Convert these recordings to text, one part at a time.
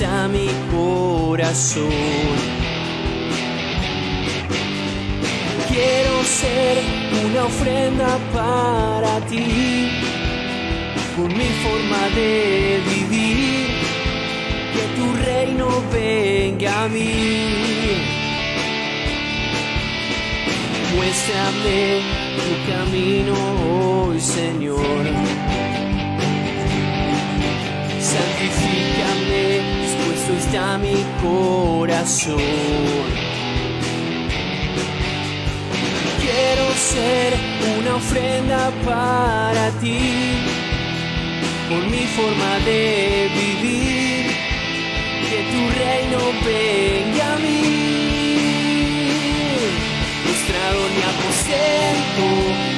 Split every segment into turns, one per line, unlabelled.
a mi corazón. Quiero ser una ofrenda para ti, con mi forma de vivir, que tu reino venga a mí. Muéstrame tu camino hoy, Señor. Santifícame, dispuesto está mi corazón. Quiero ser una ofrenda para ti, por mi forma de vivir, que tu reino venga a mí. Postrado en mi aposento,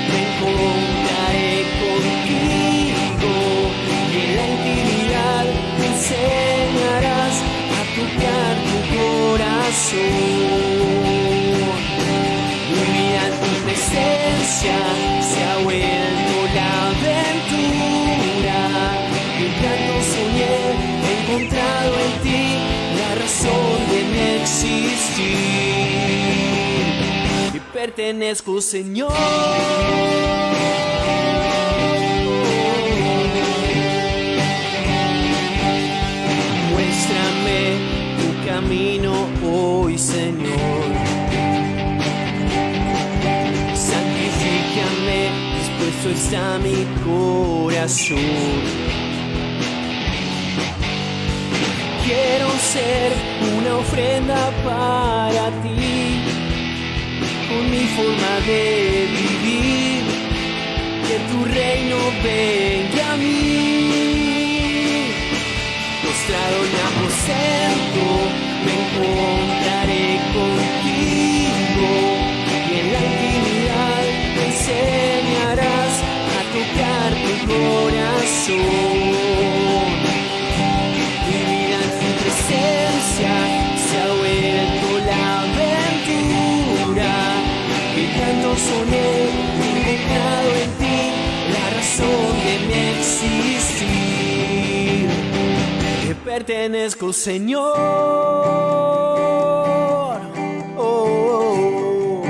me encontraré contigo, y en la intimidad me enseñarás a tocar tu corazón. Mi vida en tu presencia se ha vuelto la aventura, que tanto soñé, he encontrado en ti la razón de mi existir. Y pertenezco, Señor. Muéstrame tu camino hoy, Señor. Santifícame, dispuesto está mi corazón. Quiero ser una ofrenda para ti, con mi forma de vivir, que tu reino venga a mí. Postrado en mi aposento, me encontraré contigo, y en la intimidad me enseñarás a tocar tu corazón. Mi vida en tu presencia se ha vuelto la aventura, que tanto soñé, he encontrado en ti la razón de mi existir. Te pertenezco, Señor. Oh, oh, oh.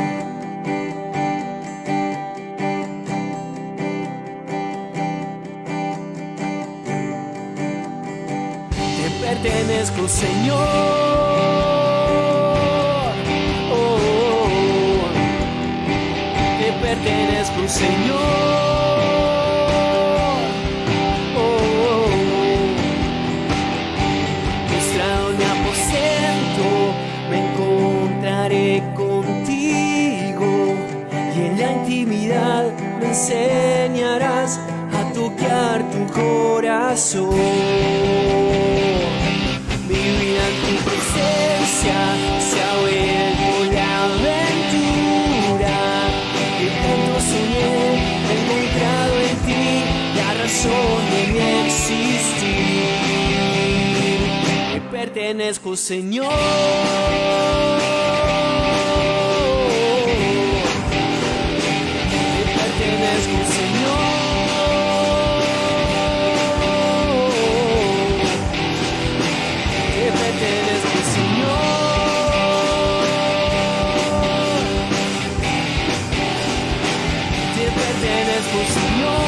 Te pertenezco, Señor. Oh, oh, oh. Te pertenezco, Señor. Me encontraré contigo, y en la intimidad me enseñarás a tocar tu corazón. Mi vida en tu presencia se ha vuelto la aventura, que tanto soñé, he encontrado en ti la razón de mi existir. Pertenezco, Señor. Te pertenezco, Señor. Te pertenezco, Señor. Te pertenezco, Señor.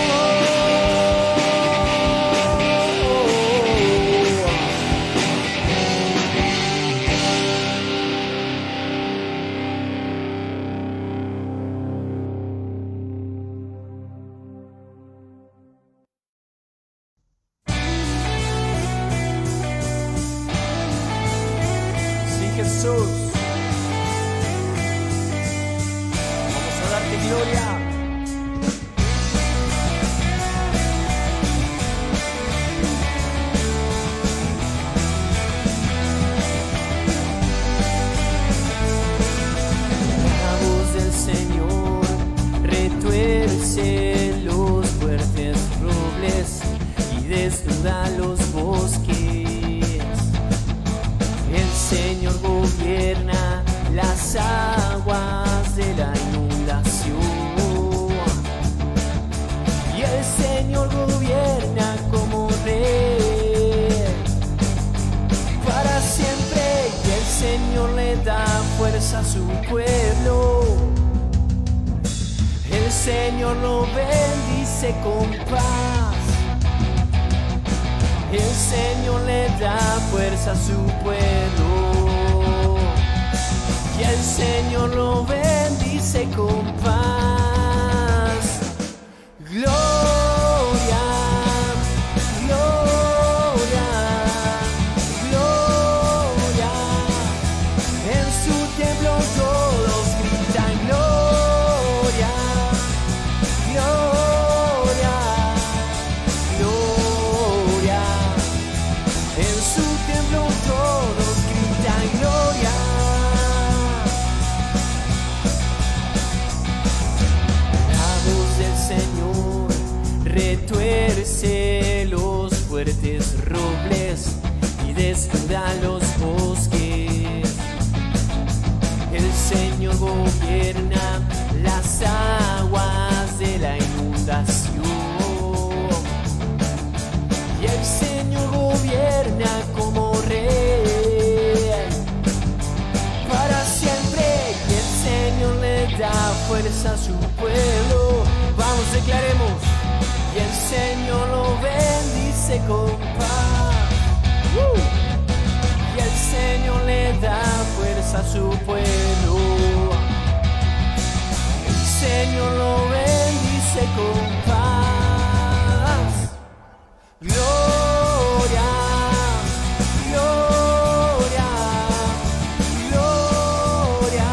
Jesús, vamos a darte gloria. La voz del Señor retuerce los fuertes robles y desnuda los bosques. El Señor gobierna las aguas de la inundación, y el Señor gobierna como Rey para siempre, y el Señor le da fuerza a su pueblo. El Señor lo bendice con paz. El Señor le da fuerza a su pueblo, y el Señor lo bendice con paz. Gloria, gloria, gloria. En su templo todos gritan gloria, gloria. fuertes robles y desnuda los bosques. El Señor gobierna las aguas de la inundación. Y el Señor gobierna como rey para siempre. Y el Señor le da fuerza a su pueblo. Vamos, declaremos. Y el Señor lo bendice con paz. Y el Señor le da fuerza a su pueblo. El Señor lo bendice con paz. Gloria, gloria, gloria.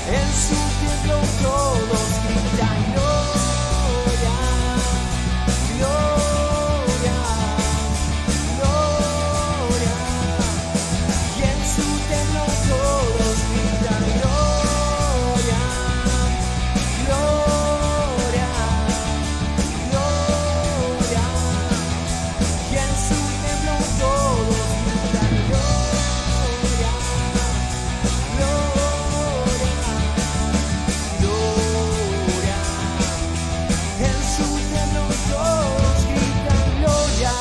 En su templo todos gritan gloria, gloria, gloria. Y en su templo todos gritan gloria, gloria, gloria. Y en su templo todos gritan gloria, gloria, gloria. En su templo todos gritan gloria.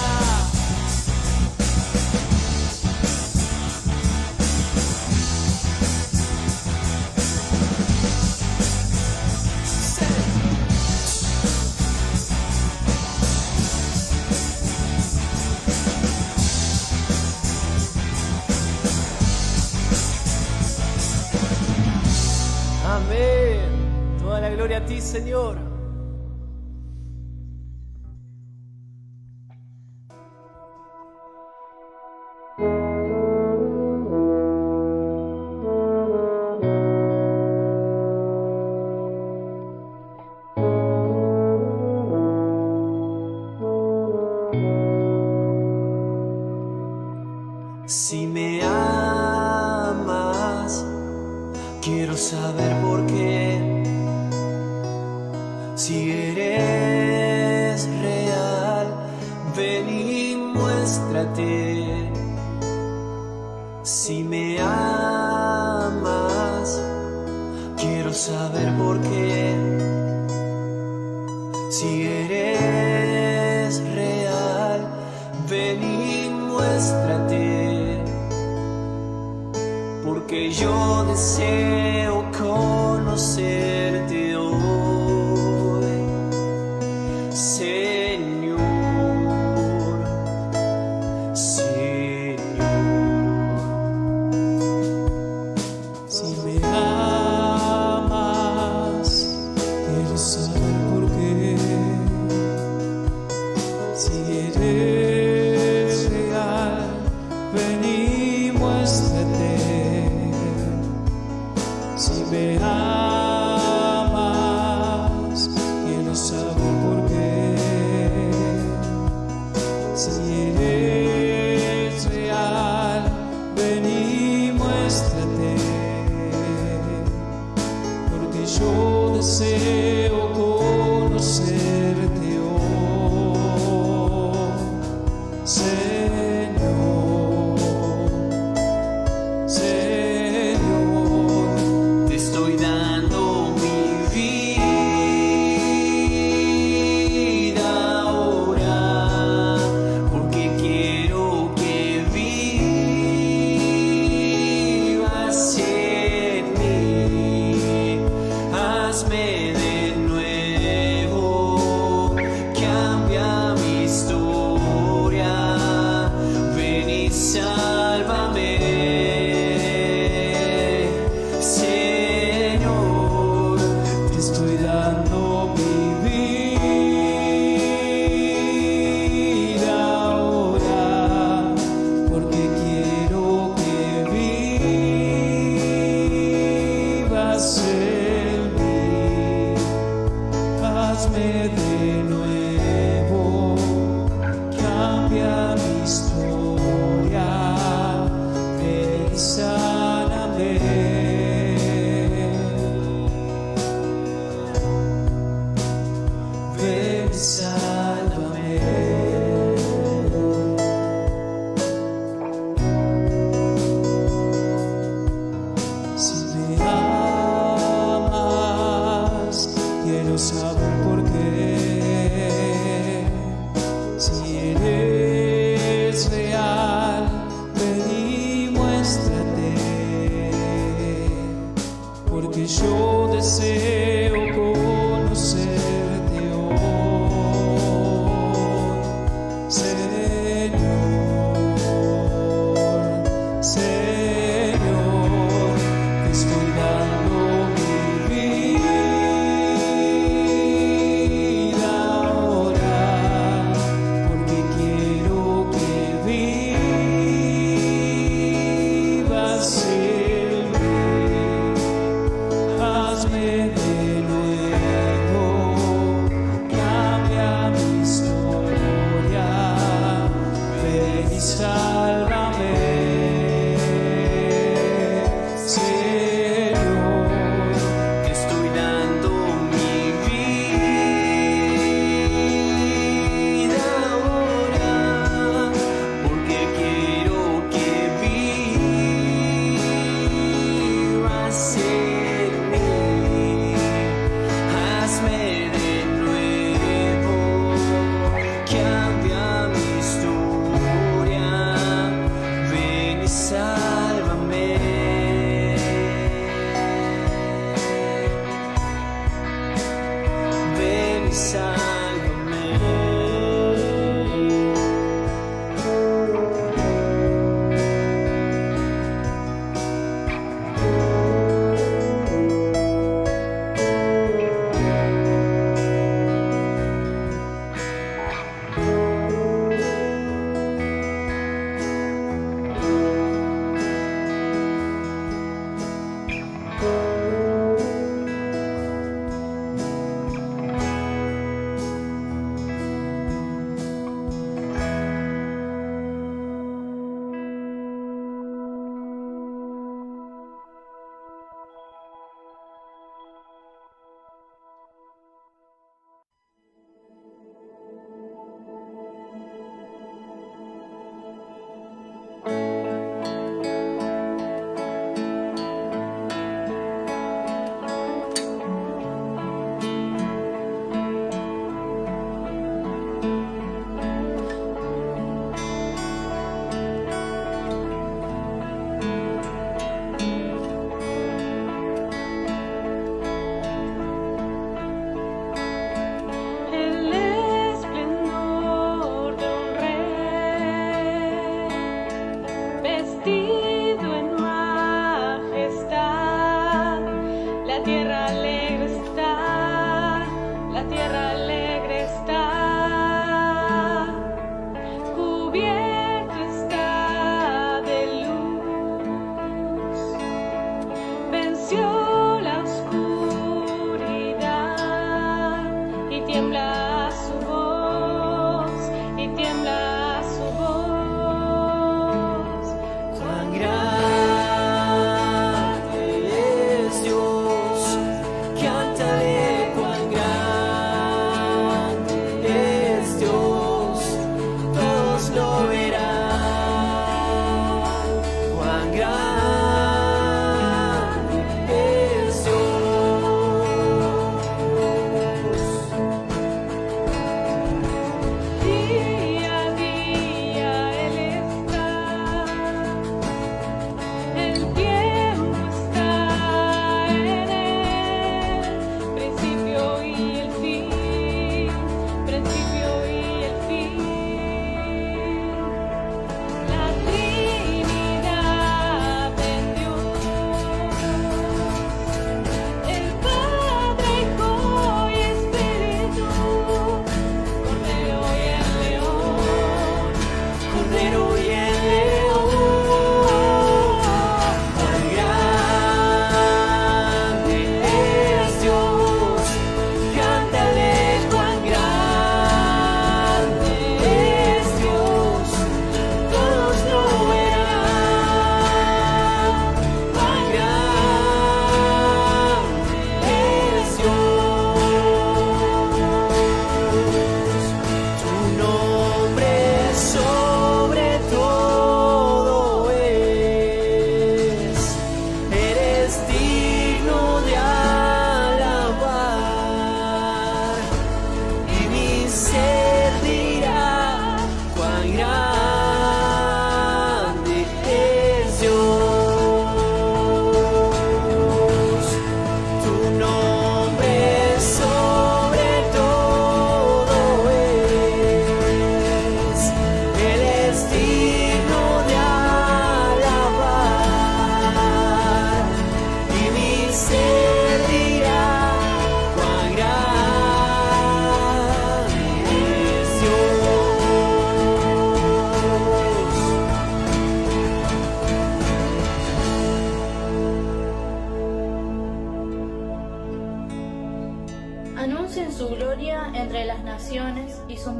Amén. Toda la gloria a ti, Señor. Si me amas, quiero saber por qué. Si eres real, ven y muéstrate. Si me amas, quiero saber por qué. Si eres real, ven y muéstrate. Porque yo deseo conocerte hoy, Señor, Señor.
Si me amas, quiero saber por qué. Si eres real, ven y muéstrate. Si me amas, quiero saber por qué. Si eres real, ven y muéstrate. Porque yo deseo conocerte hoy,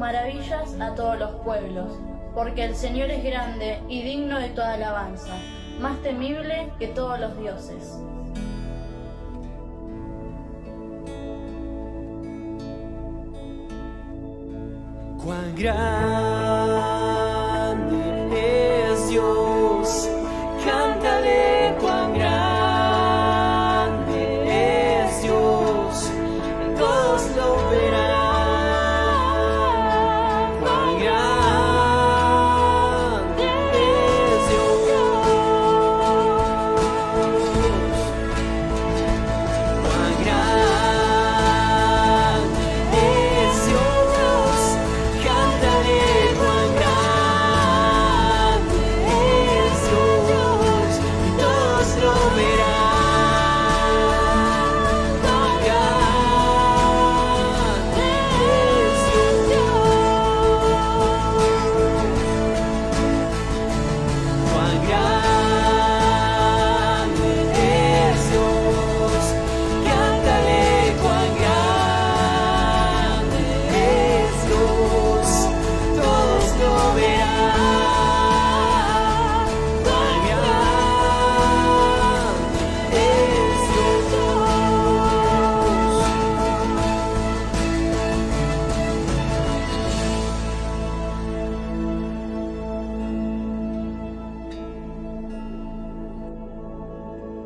maravillas a todos los pueblos, porque el Señor es grande y digno de toda alabanza, más temible que todos los dioses.
Cuán grande es Dios, cántale cuán grande es Dios, todos lo verán. Cuán grande es Dios, cuán grande es Dios, cántale cuán grande es Dios, y todos lo verán. Cuán grande es Dios, cuán grande es Dios, cántale cuán grande es Dios, todos lo verán. Cuán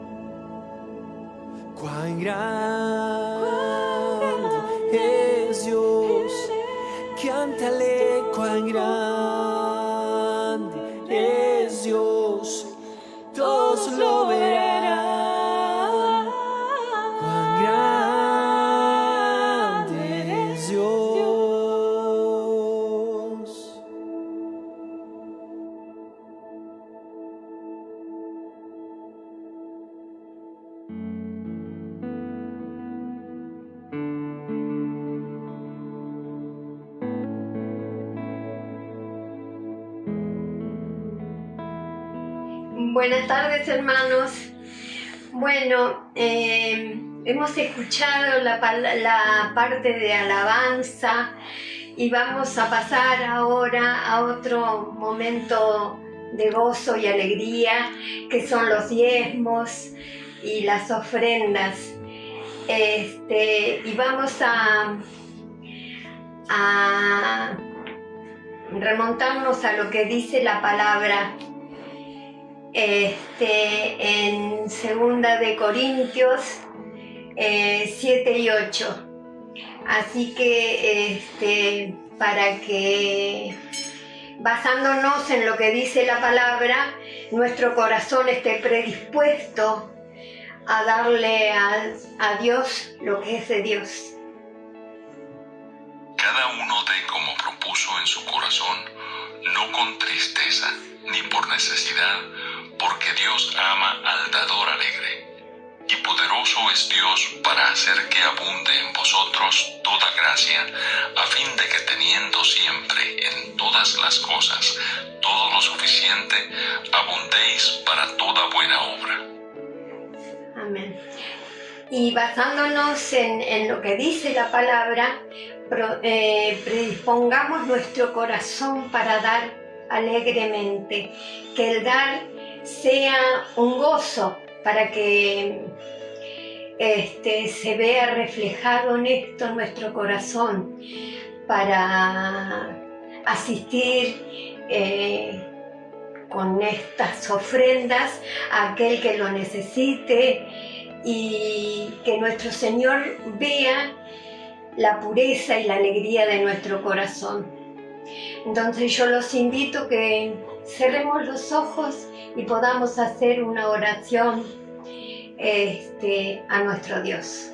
grande es Dios. Cuán grande es Dios, cántale cuán grande es Dios, todos lo verán. Cuán grande es Dios.
Buenas tardes, hermanos. Bueno, hemos escuchado la parte de alabanza y vamos a pasar ahora a otro momento de gozo y alegría, que son los diezmos y las ofrendas. Y vamos a remontarnos a lo que dice la palabra en 2 de Corintios 7 y 8. Así que para que, basándonos en lo que dice la palabra, nuestro corazón esté predispuesto a darle a Dios lo que es de Dios.
Cada uno dé como propuso en su corazón, no con tristeza ni por necesidad, porque Dios ama al dador alegre. Y poderoso es Dios para hacer que abunde en vosotros toda gracia, a fin de que teniendo siempre en todas las cosas todo lo suficiente, abundéis para toda buena obra.
Amén. Y basándonos en lo que dice la palabra, predispongamos nuestro corazón para dar alegremente, que el dar sea un gozo, para que se vea reflejado en esto nuestro corazón, para asistir con estas ofrendas a aquel que lo necesite, y que nuestro Señor vea la pureza y la alegría de nuestro corazón. Entonces yo los invito que cerremos los ojos y podamos hacer una oración a nuestro Dios.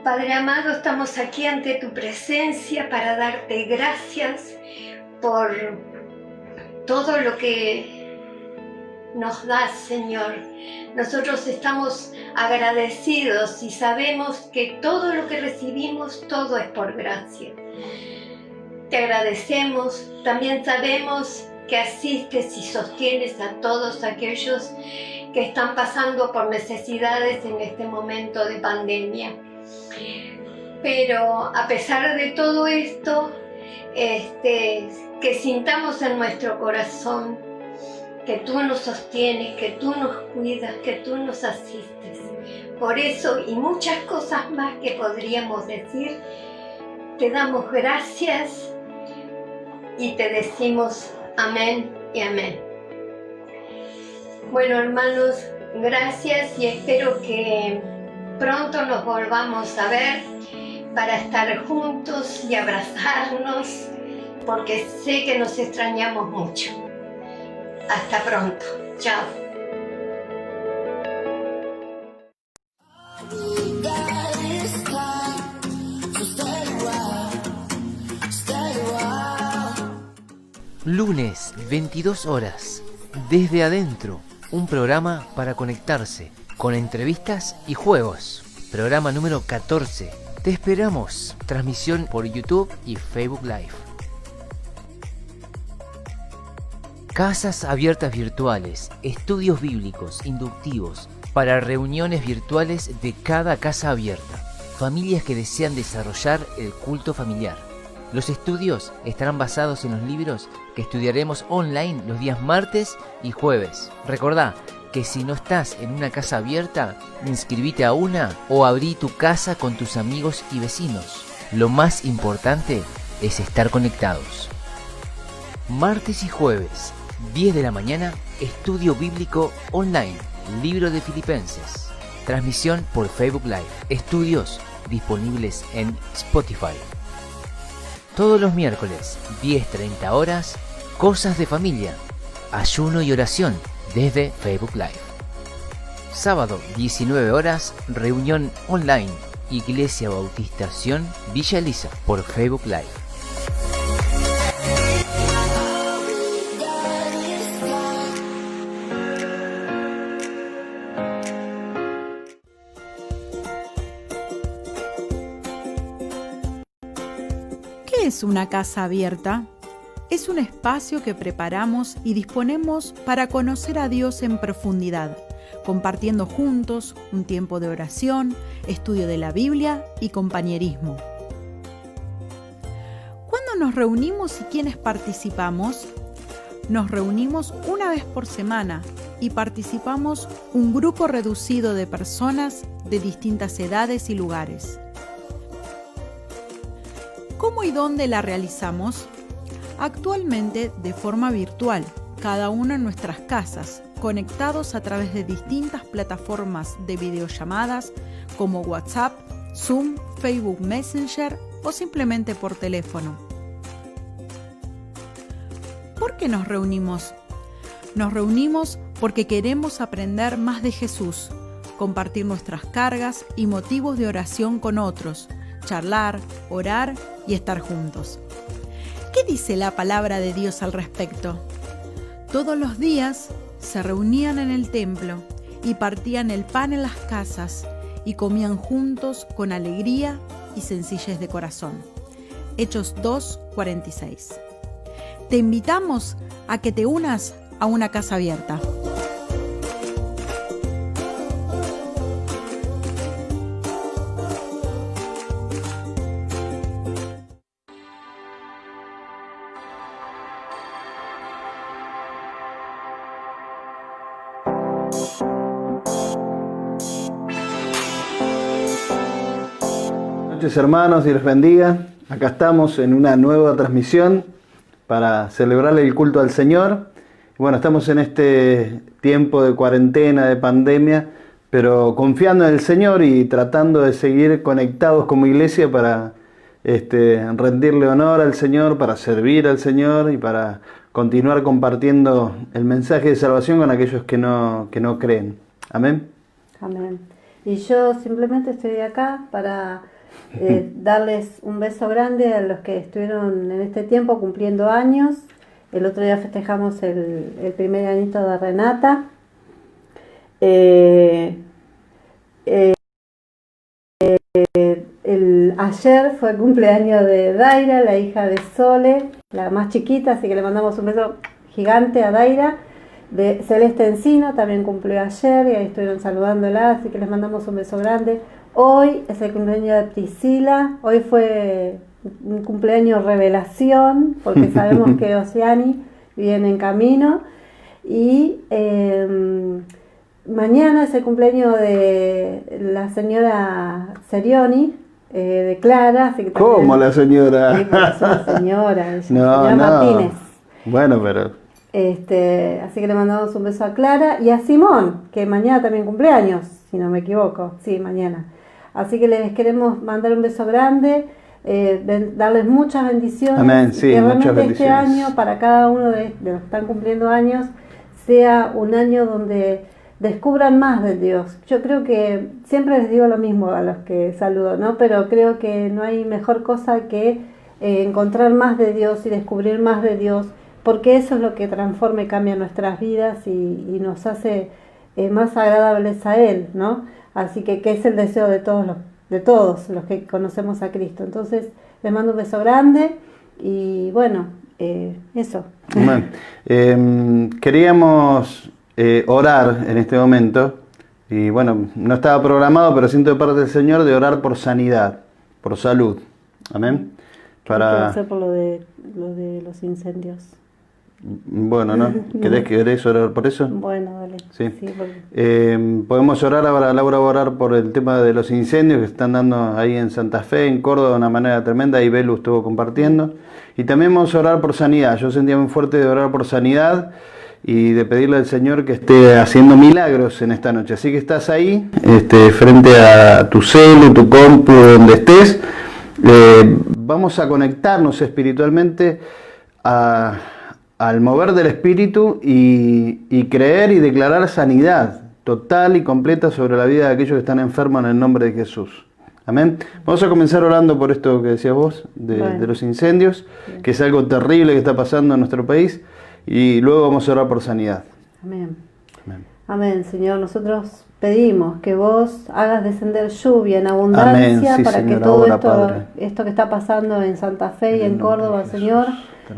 Padre amado, estamos aquí ante tu presencia para darte gracias por todo lo que nos das, Señor. Nosotros estamos agradecidos y sabemos que todo lo que recibimos, todo es por gracia. Te agradecemos, también sabemos que asistes y sostienes a todos aquellos que están pasando por necesidades en este momento de pandemia. Pero a pesar de todo esto, que sintamos en nuestro corazón que tú nos sostienes, que tú nos cuidas, que tú nos asistes. Por eso y muchas cosas más que podríamos decir, te damos gracias y te decimos amén y amén. Bueno, hermanos, gracias y espero que pronto nos volvamos a ver para estar juntos y abrazarnos, porque sé que nos extrañamos mucho. Hasta pronto. Chao.
Lunes, 22 horas. Desde adentro, un programa para conectarse, con entrevistas y juegos. Programa número 14. Te esperamos. Transmisión por YouTube y Facebook Live. Casas abiertas virtuales, estudios bíblicos inductivos para reuniones virtuales de cada casa abierta. Familias que desean desarrollar el culto familiar. Los estudios estarán basados en los libros que estudiaremos online los días martes y jueves. Recordá que si no estás en una casa abierta, inscribite a una o abrí tu casa con tus amigos y vecinos. Lo más importante es estar conectados. Martes y jueves, 10 de la mañana, estudio bíblico online, libro de Filipenses. Transmisión por Facebook Live. Estudios disponibles en Spotify. Todos los miércoles, 10:30 horas, Cosas de Familia, ayuno y oración desde Facebook Live. Sábado, 19 horas, reunión online, Iglesia Bautista Sion Villa Elisa por Facebook Live.
¿Qué es una casa abierta? Es un espacio que preparamos y disponemos para conocer a Dios en profundidad, compartiendo juntos un tiempo de oración, estudio de la Biblia y compañerismo. ¿Cuándo nos reunimos y quiénes participamos? Nos reunimos una vez por semana y participamos un grupo reducido de personas de distintas edades y lugares. ¿Cómo y dónde la realizamos? Actualmente de forma virtual, cada uno en nuestras casas, conectados a través de distintas plataformas de videollamadas como WhatsApp, Zoom, Facebook Messenger o simplemente por teléfono. ¿Por qué nos reunimos? Nos reunimos porque queremos aprender más de Jesús, compartir nuestras cargas y motivos de oración con otros, charlar, orar y estar juntos. ¿Qué dice la palabra de Dios al respecto? Todos los días se reunían en el templo y partían el pan en las casas y comían juntos con alegría y sencillez de corazón. Hechos 2:46. Te invitamos a que te unas a una casa abierta.
Buenas noches, hermanos, Dios les bendiga. Acá estamos en una nueva transmisión para celebrarle el culto al Señor. Bueno, estamos en este tiempo de cuarentena, de pandemia, pero confiando en el Señor y tratando de seguir conectados como iglesia para rendirle honor al Señor, para servir al Señor y para continuar compartiendo el mensaje de salvación con aquellos que no creen. Amén.
Amén. Y yo simplemente estoy acá para darles un beso grande a los que estuvieron en este tiempo cumpliendo años. El otro día festejamos el primer añito de Renata. Ayer fue el cumpleaños de Daira, la hija de Sole, la más chiquita, así que le mandamos un beso gigante a Daira. De Celeste Encino también cumplió ayer y ahí estuvieron saludándola, así que les mandamos un beso grande. Hoy es el cumpleaños de Priscila. Hoy fue un cumpleaños revelación, porque sabemos que Oceani viene en camino. Y mañana es el cumpleaños de la señora Serioni, de Clara. Así que
¿Cómo la señora?
Sí, porque es una señora, ella,
No,
señora Martínez.
Bueno, pero...
Así que le mandamos un beso a Clara y a Simón, que mañana también cumpleaños, si no me equivoco. Sí, mañana. Así que les queremos mandar un beso grande, darles muchas bendiciones.
Amén, sí,
que
muchas
realmente este
bendiciones.
año, para cada uno de los que están cumpliendo años, sea un año donde descubran más de Dios. Yo creo que siempre les digo lo mismo a los que saludo, ¿no? Pero creo que no hay mejor cosa que encontrar más de Dios y descubrir más de Dios, porque eso es lo que transforma y cambia nuestras vidas y nos hace más agradables a Él, ¿no? Así que es el deseo de todos los que conocemos a Cristo. Entonces, les mando un beso grande y bueno, eso.
Bueno, queríamos orar en este momento, y bueno, no estaba programado, pero siento de parte del Señor de orar por sanidad, por salud. Amén.
Quiero hacer por lo de los incendios.
Bueno, ¿no? ¿Querés orar por eso?
Bueno, dale.
Sí.
Porque...
podemos orar ahora, Laura va a orar por el tema de los incendios que están dando ahí en Santa Fe, en Córdoba, de una manera tremenda, y Belu estuvo compartiendo. Y también vamos a orar por sanidad. Yo sentía muy fuerte de orar por sanidad y de pedirle al Señor que esté haciendo milagros en esta noche. Así que estás ahí, frente a tu celu, tu compu, donde estés. Vamos a conectarnos espiritualmente al mover del Espíritu y creer y declarar sanidad total y completa sobre la vida de aquellos que están enfermos en el nombre de Jesús. Amén. Vamos a comenzar orando por esto que decías vos, de los incendios, que es algo terrible que está pasando en nuestro país, y luego vamos a orar por sanidad.
Amén. Amén. Amén, Señor. Nosotros pedimos que vos hagas descender lluvia en abundancia. Amén. Sí, para Señor, que todo esto que está pasando en Santa Fe y en Córdoba, Señor,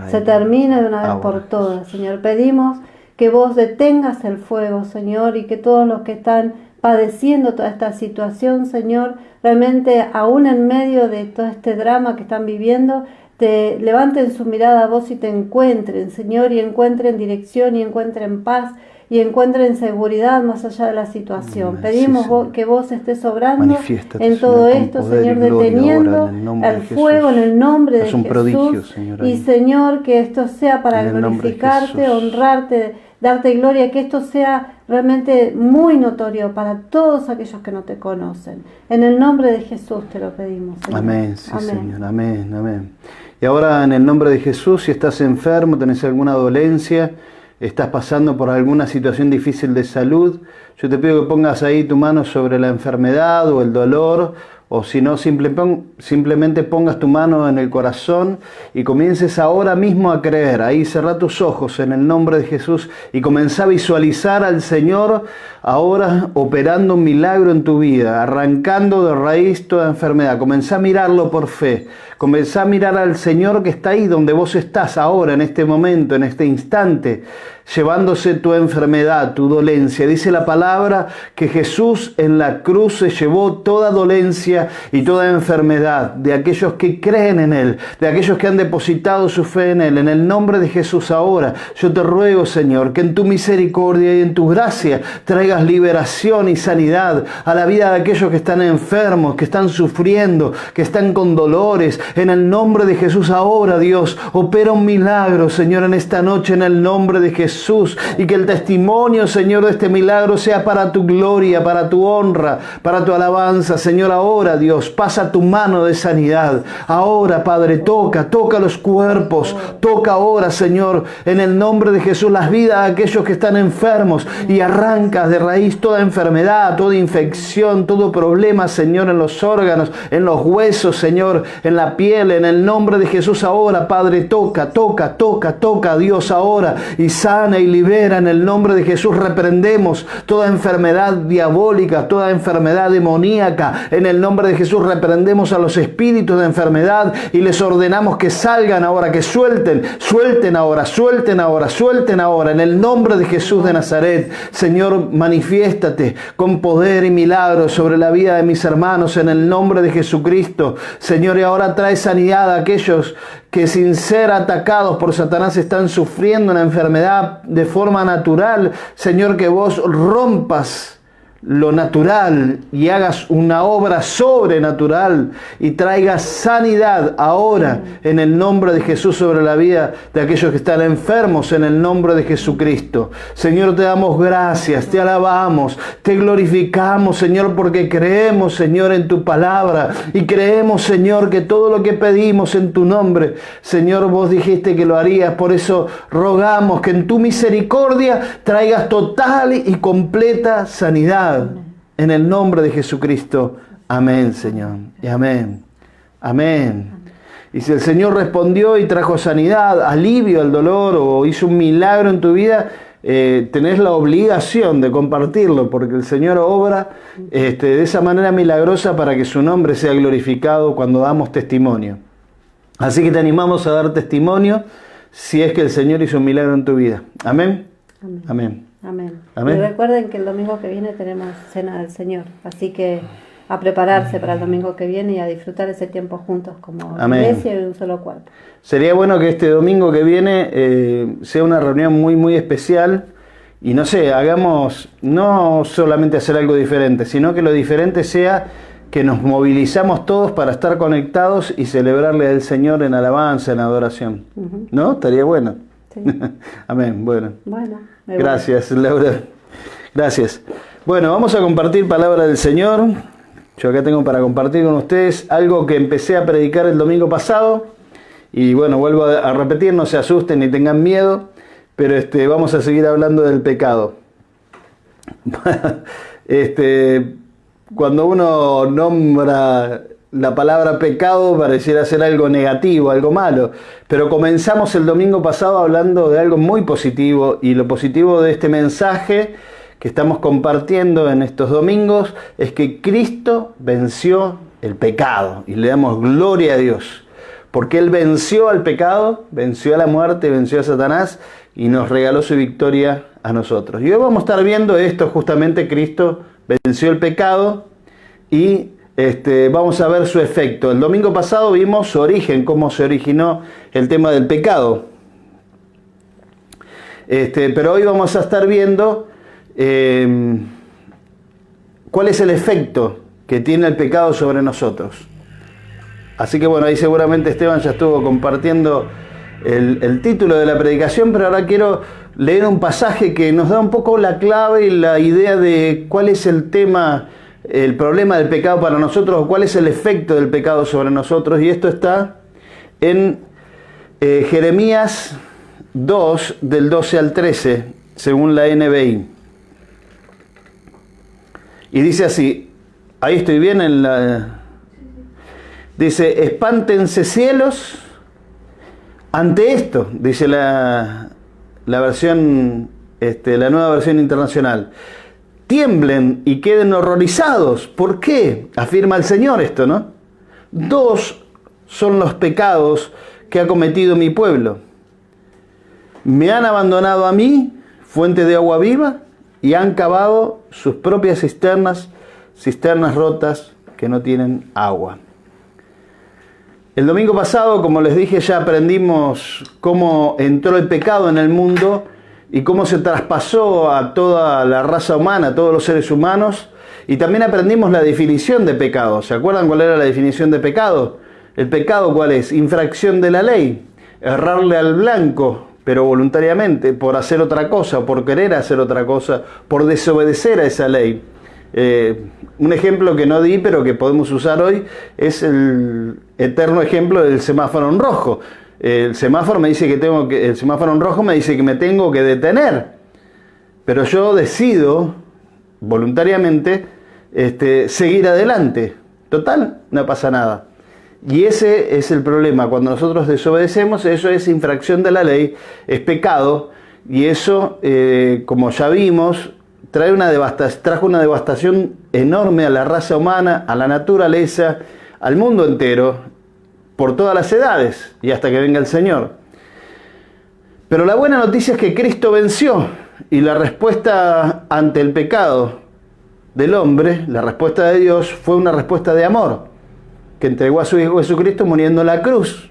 se termine de una vez por todas, Señor. Pedimos que vos detengas el fuego, Señor, y que todos los que están padeciendo toda esta situación, Señor, realmente aún en medio de todo este drama que están viviendo, te levanten su mirada a vos y te encuentren, Señor, y encuentren dirección y encuentren paz y encuentren seguridad más allá de la situación. Pedimos que vos estés obrando en todo esto, Señor, deteniendo el fuego en el nombre de Jesús. Prodigio, Señor, y Señor, que esto sea para glorificarte, honrarte, darte gloria, que esto sea realmente muy notorio para todos aquellos que no te conocen. En el nombre de Jesús te lo pedimos, Señor.
Amén, sí, amén. Señor, amén, amén. Y ahora en el nombre de Jesús, si estás enfermo, tenés alguna dolencia, estás pasando por alguna situación difícil de salud, yo te pido que pongas ahí tu mano sobre la enfermedad o el dolor, o si no, simplemente pongas tu mano en el corazón y comiences ahora mismo a creer. Ahí cerrá tus ojos en el nombre de Jesús y comenzá a visualizar al Señor ahora operando un milagro en tu vida, arrancando de raíz toda enfermedad. Comenzá a mirarlo por fe. Comenzá a mirar al Señor que está ahí donde vos estás ahora, en este momento, en este instante, llevándose tu enfermedad, tu dolencia. Dice la palabra que Jesús en la cruz se llevó toda dolencia y toda enfermedad de aquellos que creen en Él, de aquellos que han depositado su fe en Él. En el nombre de Jesús ahora, yo te ruego, Señor, que en tu misericordia y en tu gracia traigas liberación y sanidad a la vida de aquellos que están enfermos, que están sufriendo, que están con dolores. En el nombre de Jesús ahora, Dios, opera un milagro, Señor, en esta noche, en el nombre de Jesús, y que el testimonio, Señor, de este milagro sea para tu gloria, para tu honra, para tu alabanza. Señor, ahora, Dios, pasa tu mano de sanidad. Ahora, Padre, toca los cuerpos, toca ahora, Señor, en el nombre de Jesús, las vidas de aquellos que están enfermos, y arrancas de raíz toda enfermedad, toda infección, todo problema, Señor, en los órganos, en los huesos, Señor, en la piel, en el nombre de Jesús ahora, Padre, toca, Dios, ahora, y sana y libera en el nombre de Jesús. Reprendemos toda enfermedad diabólica, toda enfermedad demoníaca, en el nombre nombre de Jesús reprendemos a los espíritus de enfermedad y les ordenamos que salgan ahora, que suelten ahora, suelten ahora. En el nombre de Jesús de Nazaret, Señor, manifiéstate con poder y milagros sobre la vida de mis hermanos en el nombre de Jesucristo. Señor, y ahora trae sanidad a aquellos que sin ser atacados por Satanás están sufriendo una enfermedad de forma natural. Señor, que vos rompas lo natural y hagas una obra sobrenatural y traigas sanidad ahora en el nombre de Jesús sobre la vida de aquellos que están enfermos en el nombre de Jesucristo. Señor, te damos gracias, te alabamos, te glorificamos, Señor, porque creemos, Señor, en tu palabra y creemos, Señor, que todo lo que pedimos en tu nombre, Señor, vos dijiste que lo harías. Por eso rogamos que en tu misericordia traigas total y completa sanidad. En el nombre de Jesucristo. Amén, Señor. Y amén. Amén. Y si el Señor respondió y trajo sanidad, alivio al dolor o hizo un milagro en tu vida, tenés la obligación de compartirlo, porque el Señor obra de esa manera milagrosa para que su nombre sea glorificado cuando damos testimonio. Así que te animamos a dar testimonio si es que el Señor hizo un milagro en tu vida. Amén. Amén. Amén.
Amén.
Amén.
Y recuerden que el domingo que viene tenemos Cena del Señor, así que a prepararse para el domingo que viene y a disfrutar ese tiempo juntos como
Amén.
iglesia y un solo cuerpo.
Sería bueno que este domingo que viene sea una reunión muy, muy especial y no sé, hagamos no solamente hacer algo diferente, sino que lo diferente sea que nos movilizamos todos para estar conectados y celebrarle al Señor en alabanza, en adoración. ¿No? Estaría bueno.
Sí.
Amén. Bueno.
Gracias,
Laura. Gracias. Bueno, vamos a compartir palabra del Señor. Yo acá tengo para compartir con ustedes algo que empecé a predicar el domingo pasado. Y bueno, vuelvo a repetir, no se asusten ni tengan miedo, pero vamos a seguir hablando del pecado. Cuando uno nombra la palabra pecado pareciera ser algo negativo, algo malo, pero comenzamos el domingo pasado hablando de algo muy positivo, y lo positivo de este mensaje que estamos compartiendo en estos domingos es que Cristo venció el pecado y le damos gloria a Dios, porque Él venció al pecado, venció a la muerte, venció a Satanás y nos regaló su victoria a nosotros. Y hoy vamos a estar viendo esto, justamente Cristo venció el pecado y vamos a ver su efecto. El domingo pasado vimos su origen, cómo se originó el tema del pecado. Pero hoy vamos a estar viendo cuál es el efecto que tiene el pecado sobre nosotros. Así que bueno, ahí seguramente Esteban ya estuvo compartiendo el título de la predicación, pero ahora quiero leer un pasaje que nos da un poco la clave y la idea de cuál es el tema, el problema del pecado para nosotros, o cuál es el efecto del pecado sobre nosotros. Y esto está en Jeremías 2, del 12 al 13, según la NBI. Y dice así, ahí estoy bien en la... Dice, espántense cielos ante esto, dice la versión, la nueva versión internacional. Tiemblen y queden horrorizados. ¿Por qué? Afirma el Señor esto, ¿no? 2 son los pecados que ha cometido mi pueblo. Me han abandonado a mí, fuente de agua viva, y han cavado sus propias cisternas rotas que no tienen agua. El domingo pasado, como les dije, ya aprendimos cómo entró el pecado en el mundo y cómo se traspasó a toda la raza humana, a todos los seres humanos. Y también aprendimos la definición de pecado. ¿Se acuerdan cuál era la definición de pecado? ¿El pecado cuál es? Infracción de la ley. Errarle al blanco, pero voluntariamente, por hacer otra cosa, por querer hacer otra cosa, por desobedecer a esa ley. Un ejemplo que no di, pero que podemos usar hoy, es el eterno ejemplo del semáforo en rojo. El semáforo el semáforo en rojo me dice que me tengo que detener, pero yo decido voluntariamente seguir adelante. Total, no pasa nada. Y ese es el problema. Cuando nosotros desobedecemos, eso es infracción de la ley, es pecado, y eso, como ya vimos, trajo una devastación enorme a la raza humana, a la naturaleza, al mundo entero, por todas las edades y hasta que venga el Señor. Pero la buena noticia es que Cristo venció y la respuesta ante el pecado del hombre, la respuesta de Dios, fue una respuesta de amor, que entregó a su Hijo Jesucristo muriendo en la cruz.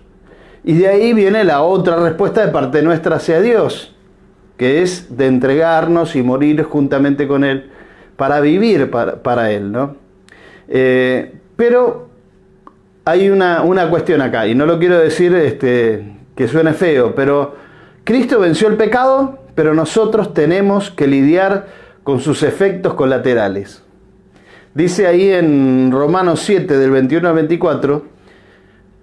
Y de ahí viene la otra respuesta de parte nuestra hacia Dios, que es de entregarnos y morir juntamente con Él para vivir para Él, ¿no? Pero hay una cuestión acá, y no lo quiero decir que suene feo, pero Cristo venció el pecado, pero nosotros tenemos que lidiar con sus efectos colaterales. Dice ahí en Romanos 7, del 21 al 24,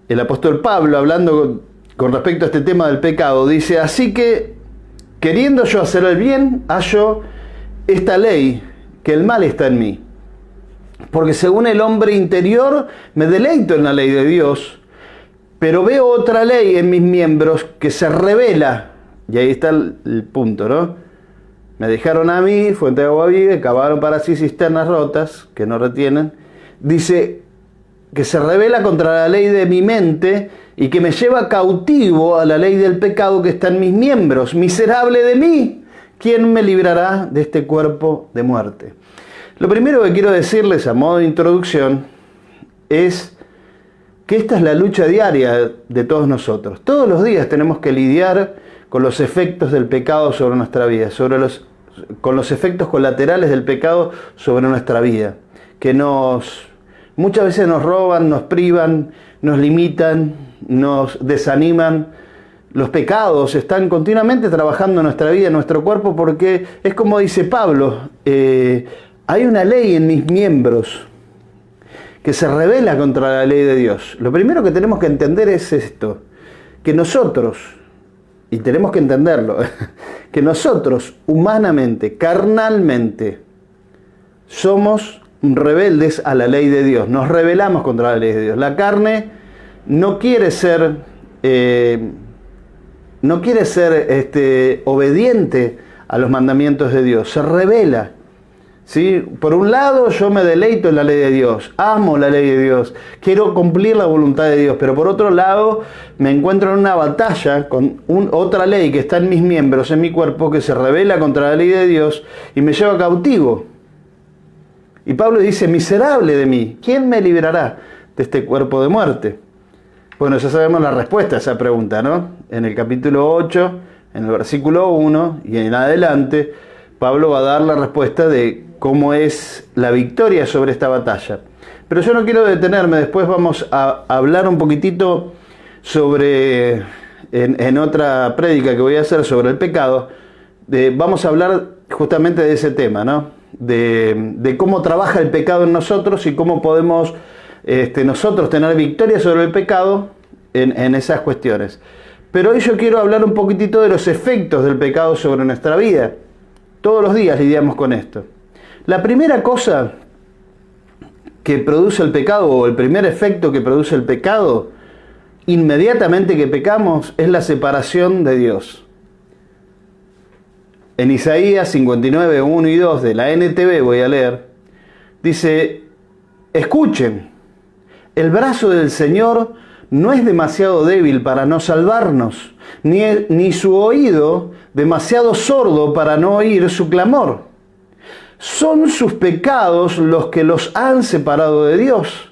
el apóstol Pablo, hablando con respecto a este tema del pecado, dice: así que, queriendo yo hacer el bien, hallo esta ley, que el mal está en mí. Porque según el hombre interior me deleito en la ley de Dios, pero veo otra ley en mis miembros que se revela. Y ahí está el punto, ¿no? Me dejaron a mí, fuente de agua viva, cavaron para sí cisternas rotas, que no retienen. Dice que se revela contra la ley de mi mente y que me lleva cautivo a la ley del pecado que está en mis miembros. Miserable de mí, ¿quién me librará de este cuerpo de muerte? Lo primero que quiero decirles a modo de introducción es que esta es la lucha diaria de todos nosotros. Todos los días tenemos que lidiar con los efectos del pecado sobre nuestra vida, con los efectos colaterales del pecado sobre nuestra vida, que muchas veces nos roban, nos privan, nos limitan, nos desaniman. Los pecados están continuamente trabajando en nuestra vida, en nuestro cuerpo, porque es como dice Pablo, hay una ley en mis miembros que se revela contra la ley de Dios. Lo primero que tenemos que entender es esto, que nosotros, y tenemos que entenderlo, que nosotros humanamente, carnalmente, somos rebeldes a la ley de Dios, nos rebelamos contra la ley de Dios. La carne no quiere ser obediente a los mandamientos de Dios, se rebela. ¿Sí? Por un lado yo me deleito en la ley de Dios, amo la ley de Dios, quiero cumplir la voluntad de Dios, pero por otro lado me encuentro en una batalla con otra ley que está en mis miembros, en mi cuerpo, que se rebela contra la ley de Dios y me lleva cautivo. Y Pablo dice: miserable de mí, ¿quién me librará de este cuerpo de muerte? Bueno, ya sabemos la respuesta a esa pregunta, ¿no? En el capítulo 8, en el versículo 1 y en adelante, Pablo va a dar la respuesta de cómo es la victoria sobre esta batalla. Pero yo no quiero detenerme, después vamos a hablar un poquitito sobre, en otra prédica que voy a hacer sobre el pecado, vamos a hablar justamente de ese tema, ¿no? De cómo trabaja el pecado en nosotros y cómo podemos nosotros tener victoria sobre el pecado en esas cuestiones. Pero hoy yo quiero hablar un poquitito de los efectos del pecado sobre nuestra vida. Todos los días lidiamos con esto. La primera cosa que produce el pecado, o el primer efecto que produce el pecado, inmediatamente que pecamos, es la separación de Dios. En Isaías 59, 1 y 2 de la NTV voy a leer, dice: escuchen, el brazo del Señor no es demasiado débil para no salvarnos, ni su oído demasiado sordo para no oír su clamor. Son sus pecados los que los han separado de Dios.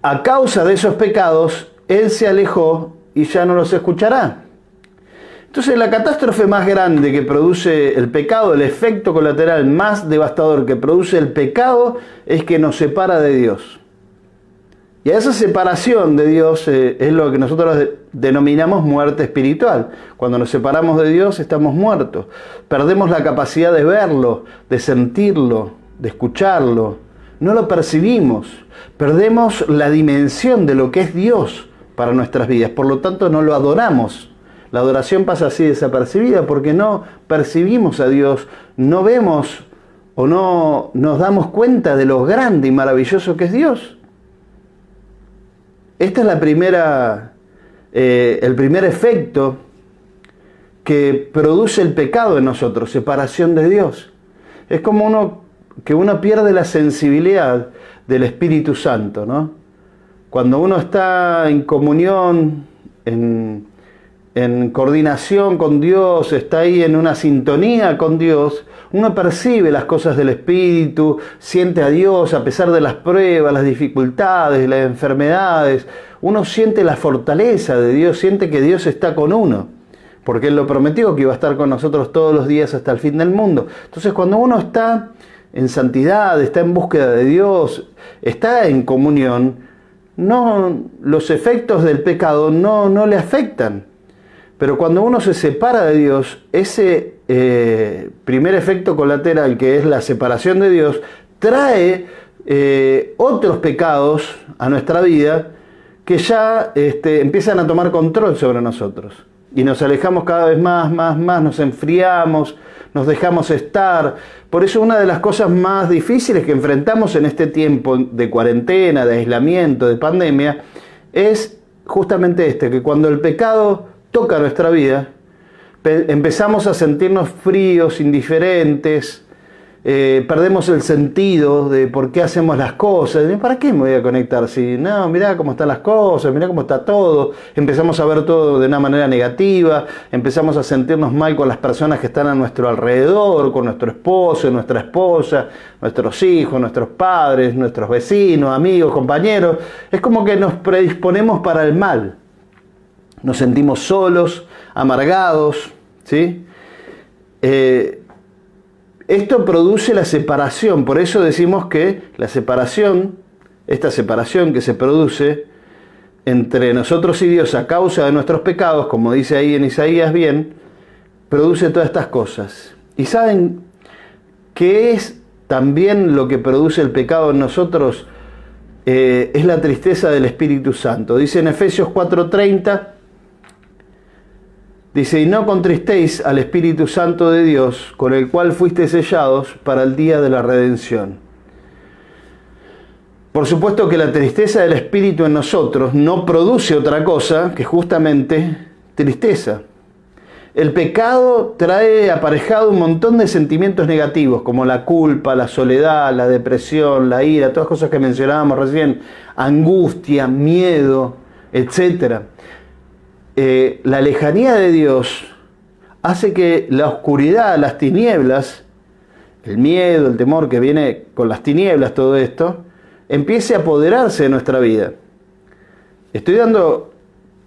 A causa de esos pecados, Él se alejó y ya no los escuchará. Entonces, la catástrofe más grande que produce el pecado, el efecto colateral más devastador que produce el pecado, es que nos separa de Dios. Y a esa separación de Dios es lo que nosotros denominamos muerte espiritual. Cuando nos separamos de Dios estamos muertos. Perdemos la capacidad de verlo, de sentirlo, de escucharlo. No lo percibimos. Perdemos la dimensión de lo que es Dios para nuestras vidas. Por lo tanto, no lo adoramos. La adoración pasa así desapercibida porque no percibimos a Dios, no vemos o no nos damos cuenta de lo grande y maravilloso que es Dios. Esta es el primer efecto que produce el pecado en nosotros, separación de Dios. Es como que uno pierde la sensibilidad del Espíritu Santo, ¿no? Cuando uno está en comunión, en coordinación con Dios, está ahí en una sintonía con Dios, uno percibe las cosas del Espíritu, siente a Dios a pesar de las pruebas, las dificultades, las enfermedades. Uno siente la fortaleza de Dios, siente que Dios está con uno, porque Él lo prometió que iba a estar con nosotros todos los días hasta el fin del mundo. Entonces, cuando uno está en santidad, está en búsqueda de Dios, está en comunión, los efectos del pecado no le afectan. Pero cuando uno se separa de Dios, ese primer efecto colateral, que es la separación de Dios, trae otros pecados a nuestra vida que ya empiezan a tomar control sobre nosotros. Y nos alejamos cada vez más, nos enfriamos, nos dejamos estar. Por eso una de las cosas más difíciles que enfrentamos en este tiempo de cuarentena, de aislamiento, de pandemia, es justamente que cuando el pecado toca nuestra vida, empezamos a sentirnos fríos, indiferentes, perdemos el sentido de por qué hacemos las cosas. ¿Para qué me voy a conectar? Si no, mirá cómo están las cosas, mirá cómo está todo. Empezamos a ver todo de una manera negativa, empezamos a sentirnos mal con las personas que están a nuestro alrededor, con nuestro esposo, nuestra esposa, nuestros hijos, nuestros padres, nuestros vecinos, amigos, compañeros. Es como que nos predisponemos para el mal. Nos sentimos solos, amargados, ¿sí? Esto produce la separación, por eso decimos que esta separación que se produce entre nosotros y Dios a causa de nuestros pecados, como dice ahí en Isaías bien, produce todas estas cosas. ¿Y saben qué es también lo que produce el pecado en nosotros? Es la tristeza del Espíritu Santo. Dice en Efesios 4:30, dice, y no contristéis al Espíritu Santo de Dios, con el cual fuisteis sellados para el día de la redención. Por supuesto que la tristeza del Espíritu en nosotros no produce otra cosa que justamente tristeza. El pecado trae aparejado un montón de sentimientos negativos, como la culpa, la soledad, la depresión, la ira, todas cosas que mencionábamos recién, angustia, miedo, etc. La lejanía de Dios hace que la oscuridad, las tinieblas, el miedo, el temor que viene con las tinieblas, todo esto, empiece a apoderarse de nuestra vida. Estoy dando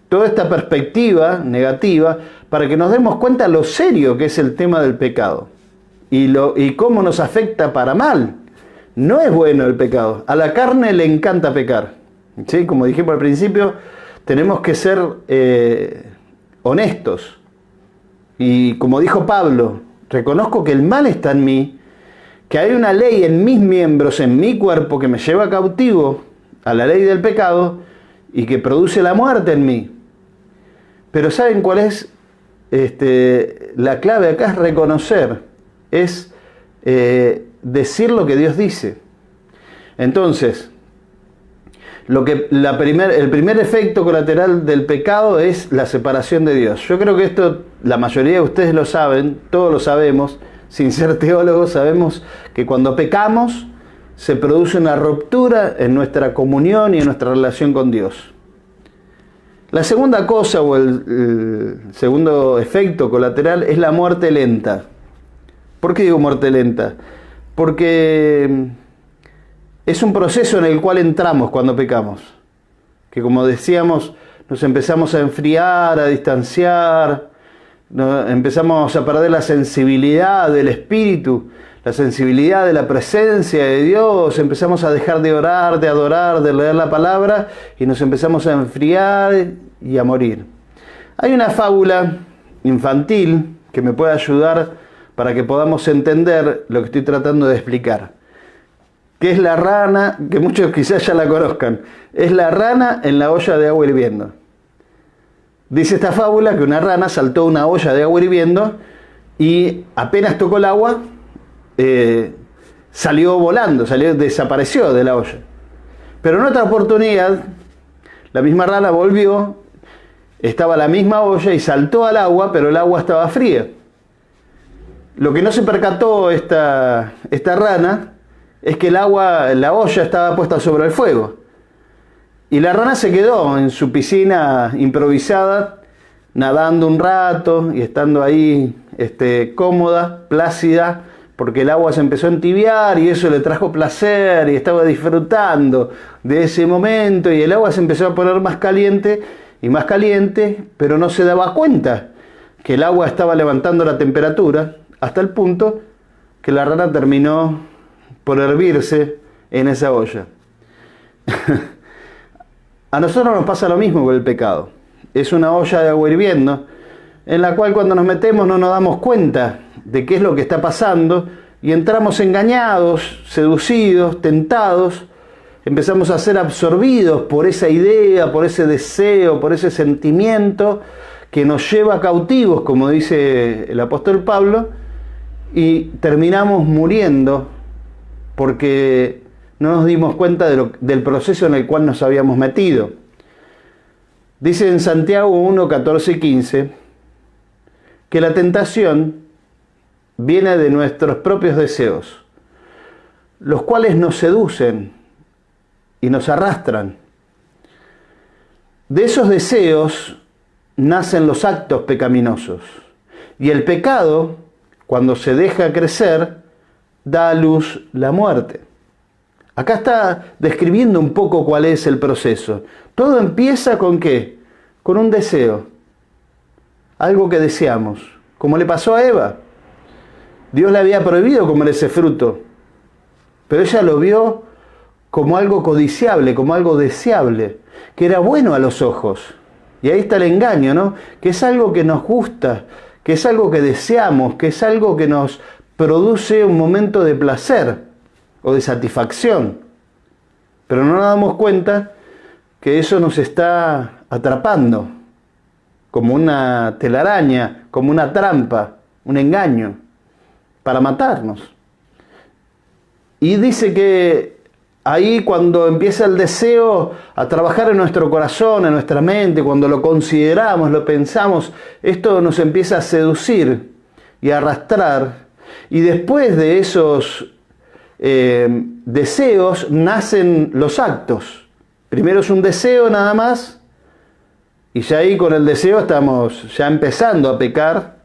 toda esta perspectiva negativa para que nos demos cuenta lo serio que es el tema del pecado y cómo nos afecta para mal. No es bueno el pecado. A la carne le encanta pecar, ¿sí? Como dijimos al principio, tenemos que ser honestos. Y como dijo Pablo, reconozco que el mal está en mí, que hay una ley en mis miembros, en mi cuerpo, que me lleva cautivo a la ley del pecado y que produce la muerte en mí. Pero ¿saben cuál es la clave acá? Es reconocer, es decir lo que Dios dice. Entonces, el primer efecto colateral del pecado es la separación de Dios. Yo creo que esto la mayoría de ustedes lo saben, todos lo sabemos, sin ser teólogos sabemos que cuando pecamos se produce una ruptura en nuestra comunión y en nuestra relación con Dios. La segunda cosa o el segundo efecto colateral es la muerte lenta. ¿Por qué digo muerte lenta? Porque es un proceso en el cual entramos cuando pecamos. Que como decíamos, nos empezamos a enfriar, a distanciar, empezamos a perder la sensibilidad del Espíritu, la sensibilidad de la presencia de Dios, empezamos a dejar de orar, de adorar, de leer la palabra y nos empezamos a enfriar y a morir. Hay una fábula infantil que me puede ayudar para que podamos entender lo que estoy tratando de explicar, que es la rana, que muchos quizás ya la conozcan, es la rana en la olla de agua hirviendo. Dice esta fábula que una rana saltó una olla de agua hirviendo y apenas tocó el agua, salió volando, desapareció de la olla. Pero en otra oportunidad, la misma rana volvió, estaba la misma olla y saltó al agua, pero el agua estaba fría. Lo que no se percató esta rana es que la olla estaba puesta sobre el fuego. Y la rana se quedó en su piscina improvisada, nadando un rato y estando ahí cómoda, plácida, porque el agua se empezó a entibiar y eso le trajo placer y estaba disfrutando de ese momento, y el agua se empezó a poner más caliente y más caliente, pero no se daba cuenta que el agua estaba levantando la temperatura hasta el punto que la rana terminó por hervirse en esa olla. A nosotros nos pasa lo mismo con el pecado. Es una olla de agua hirviendo en la cual cuando nos metemos no nos damos cuenta de qué es lo que está pasando y entramos engañados, seducidos, tentados, empezamos a ser absorbidos por esa idea, por ese deseo, por ese sentimiento que nos lleva cautivos, como dice el apóstol Pablo, y terminamos muriendo porque no nos dimos cuenta del proceso en el cual nos habíamos metido. Dice en Santiago 1, 14 y 15 que la tentación viene de nuestros propios deseos, los cuales nos seducen y nos arrastran. De esos deseos nacen los actos pecaminosos. Y el pecado, cuando se deja crecer, da a luz la muerte. Acá está describiendo un poco cuál es el proceso. Todo empieza ¿con qué? Con un deseo. Algo que deseamos. Como le pasó a Eva. Dios le había prohibido comer ese fruto. Pero ella lo vio como algo codiciable, como algo deseable, que era bueno a los ojos. Y ahí está el engaño, ¿no? Que es algo que nos gusta, que es algo que deseamos, que es algo que nos produce un momento de placer o de satisfacción. Pero no nos damos cuenta que eso nos está atrapando, como una telaraña, como una trampa, un engaño, para matarnos. Y dice que ahí cuando empieza el deseo a trabajar en nuestro corazón, en nuestra mente, cuando lo consideramos, lo pensamos, esto nos empieza a seducir y a arrastrar. Y después de esos deseos nacen los actos. Primero es un deseo nada más, y ya ahí con el deseo estamos ya empezando a pecar.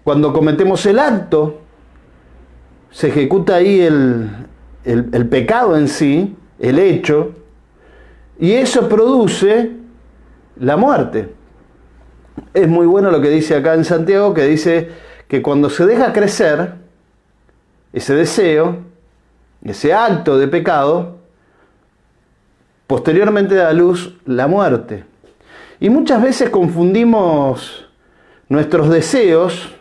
Cuando cometemos el acto, se ejecuta ahí el pecado en sí, el hecho, y eso produce la muerte. Es muy bueno lo que dice acá en Santiago, que dice que cuando se deja crecer ese deseo, ese acto de pecado, posteriormente da a luz la muerte. Y muchas veces confundimos nuestros deseos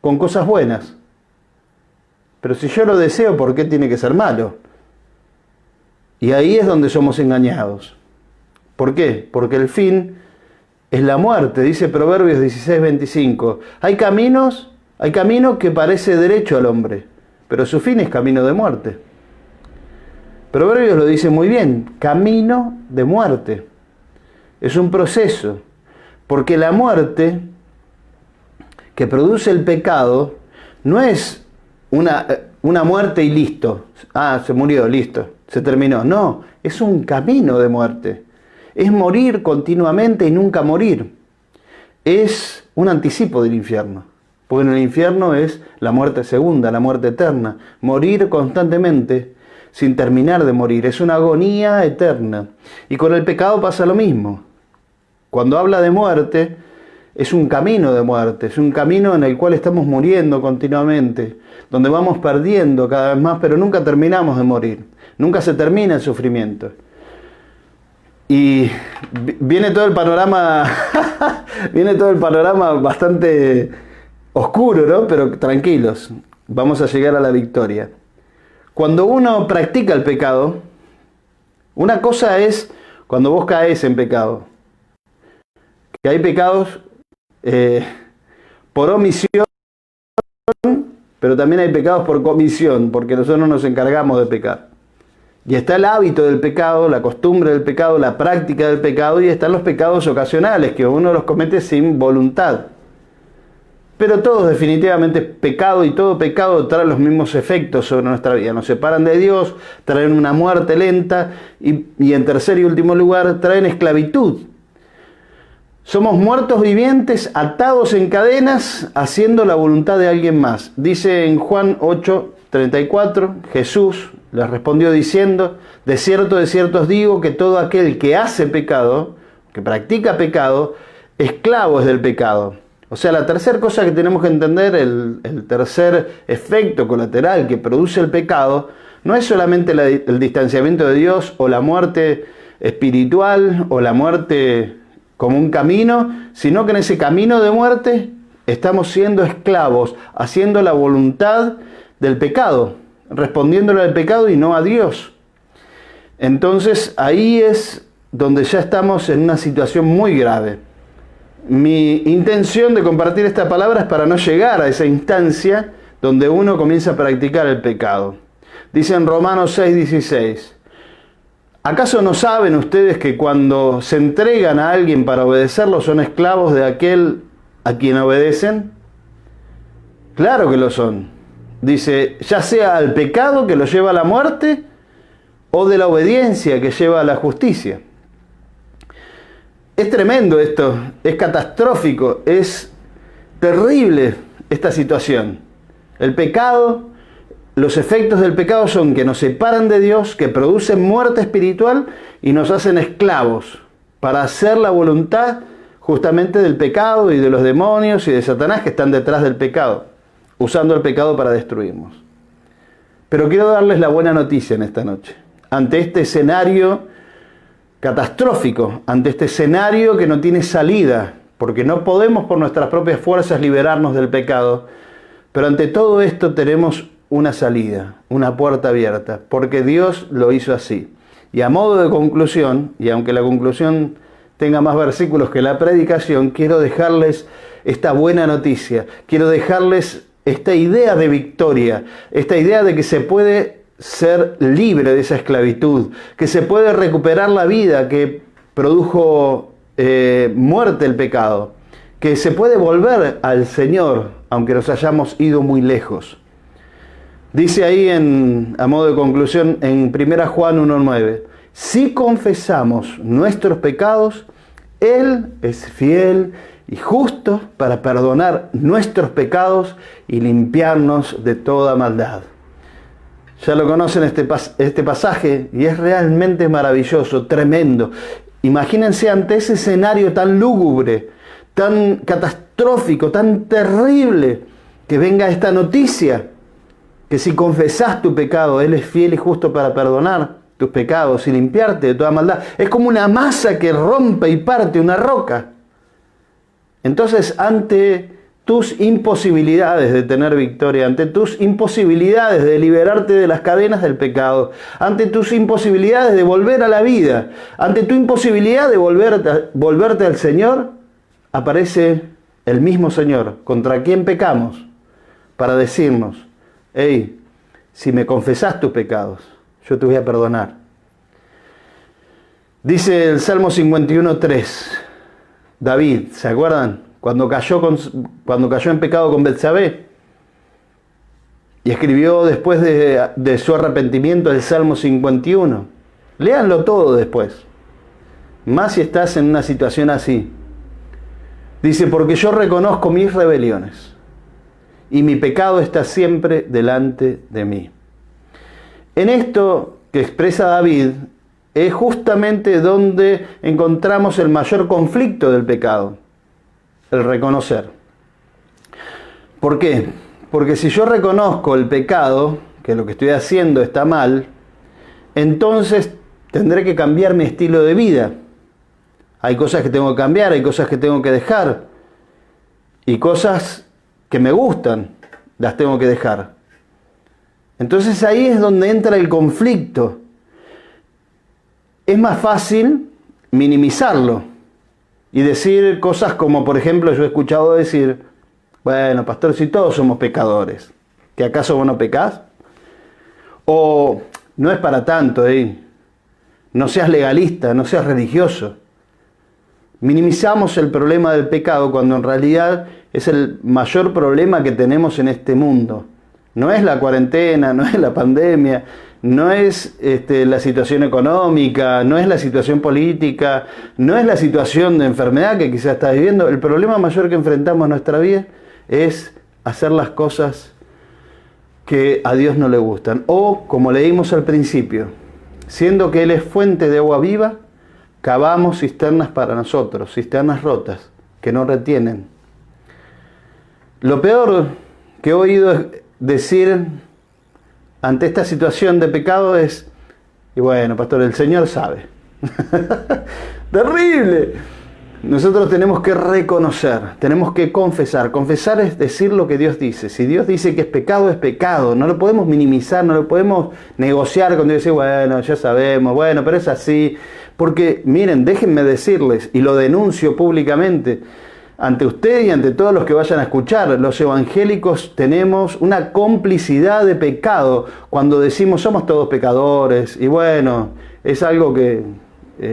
con cosas buenas. Pero si yo lo deseo, ¿por qué tiene que ser malo? Y ahí es donde somos engañados. ¿Por qué? Porque el fin es la muerte, dice Proverbios 16:25. Hay camino que parece derecho al hombre, pero su fin es camino de muerte. Proverbios lo dice muy bien, camino de muerte. Es un proceso, porque la muerte que produce el pecado no es una muerte y listo. Se murió, listo, se terminó. No, es un camino de muerte. Es morir continuamente y nunca morir. Es un anticipo del infierno. Porque en el infierno es la muerte segunda, la muerte eterna. Morir constantemente sin terminar de morir. Es una agonía eterna. Y con el pecado pasa lo mismo. Cuando habla de muerte, es un camino de muerte. Es un camino en el cual estamos muriendo continuamente. Donde vamos perdiendo cada vez más, pero nunca terminamos de morir. Nunca se termina el sufrimiento. Y viene todo el panorama, bastante oscuro, ¿no? Pero tranquilos, vamos a llegar a la victoria. Cuando uno practica el pecado, una cosa es cuando vos caes en pecado. Que hay pecados por omisión, pero también hay pecados por comisión, porque nosotros nos encargamos de pecar. Y está el hábito del pecado, la costumbre del pecado, la práctica del pecado, y están los pecados ocasionales, que uno los comete sin voluntad. Pero todo definitivamente es pecado, y todo pecado trae los mismos efectos sobre nuestra vida. Nos separan de Dios, traen una muerte lenta y en tercer y último lugar traen esclavitud. Somos muertos vivientes, atados en cadenas, haciendo la voluntad de alguien más. Dice en Juan 8:34, Jesús les respondió diciendo: de cierto os digo que todo aquel que hace pecado, que practica pecado, esclavo es del pecado. O sea, la tercera cosa que tenemos que entender, el tercer efecto colateral que produce el pecado, no es solamente el distanciamiento de Dios o la muerte espiritual o la muerte como un camino, sino que en ese camino de muerte estamos siendo esclavos, haciendo la voluntad del pecado, respondiéndole al pecado y no a Dios. Entonces ahí es donde ya estamos en una situación muy grave. Mi intención de compartir esta palabra es para no llegar a esa instancia donde uno comienza a practicar el pecado. Dice en Romanos 6:16, ¿acaso no saben ustedes que cuando se entregan a alguien para obedecerlo son esclavos de aquel a quien obedecen? Claro que lo son. Dice, ya sea al pecado que lo lleva a la muerte o de la obediencia que lleva a la justicia. Es tremendo esto, es catastrófico, es terrible esta situación. El pecado, los efectos del pecado son que nos separan de Dios, que producen muerte espiritual y nos hacen esclavos para hacer la voluntad justamente del pecado y de los demonios y de Satanás que están detrás del pecado, usando el pecado para destruirnos. Pero quiero darles la buena noticia en esta noche. Ante este escenario catastrófico, ante este escenario que no tiene salida, porque no podemos por nuestras propias fuerzas liberarnos del pecado, pero ante todo esto tenemos una salida, una puerta abierta, porque Dios lo hizo así. Y a modo de conclusión, y aunque la conclusión tenga más versículos que la predicación, quiero dejarles esta buena noticia, quiero dejarles esta idea de victoria, esta idea de que se puede ser libre de esa esclavitud, que se puede recuperar la vida que produjo muerte el pecado, que se puede volver al Señor aunque nos hayamos ido muy lejos. Dice ahí a modo de conclusión en 1 Juan 1:9, si confesamos nuestros pecados, Él es fiel y justo para perdonar nuestros pecados y limpiarnos de toda maldad. Ya lo conocen este pasaje y es realmente maravilloso, tremendo. Imagínense ante ese escenario tan lúgubre, tan catastrófico, tan terrible, que venga esta noticia, que si confesás tu pecado, Él es fiel y justo para perdonar tus pecados y limpiarte de toda maldad. Es como una masa que rompe y parte una roca. Entonces, ante tus imposibilidades de tener victoria, ante tus imposibilidades de liberarte de las cadenas del pecado, ante tus imposibilidades de volver a la vida, ante tu imposibilidad de volverte al Señor, aparece el mismo Señor, contra quien pecamos, para decirnos, hey, si me confesás tus pecados, yo te voy a perdonar. Dice el Salmo 51:3, David, ¿se acuerdan? Cuando cayó en pecado con Betsabé y escribió después de su arrepentimiento el Salmo 51. Léanlo todo después, más si estás en una situación así. Dice, porque yo reconozco mis rebeliones y mi pecado está siempre delante de mí. En esto que expresa David es justamente donde encontramos el mayor conflicto del pecado. El reconocer. ¿Por qué? Porque si yo reconozco el pecado, que lo que estoy haciendo está mal, entonces tendré que cambiar mi estilo de vida. Hay cosas que tengo que cambiar, hay cosas que tengo que dejar. Y cosas que me gustan, las tengo que dejar. Entonces ahí es donde entra el conflicto. Es más fácil minimizarlo y decir cosas como, por ejemplo, yo he escuchado decir, bueno, pastor, si todos somos pecadores, ¿que acaso vos no pecás? O no es para tanto, no seas legalista, no seas religioso. Minimizamos el problema del pecado cuando en realidad es el mayor problema que tenemos en este mundo. No es la cuarentena, no es la pandemia, no es la situación económica, no es la situación política, no es la situación de enfermedad que quizás estás viviendo. El problema mayor que enfrentamos en nuestra vida es hacer las cosas que a Dios no le gustan. O, como leímos al principio, siendo que Él es fuente de agua viva, cavamos cisternas para nosotros, cisternas rotas, que no retienen. Lo peor que he oído decir ante esta situación de pecado es, y bueno, pastor, el Señor sabe. ¡Terrible! Nosotros tenemos que reconocer, tenemos que confesar. Confesar es decir lo que Dios dice. Si Dios dice que es pecado, no lo podemos minimizar, no lo podemos negociar con Dios y decir, bueno, ya sabemos, bueno, pero es así. Porque, miren, déjenme decirles, y lo denuncio públicamente, ante usted y ante todos los que vayan a escuchar, los evangélicos tenemos una complicidad de pecado cuando decimos somos todos pecadores, y bueno, es algo que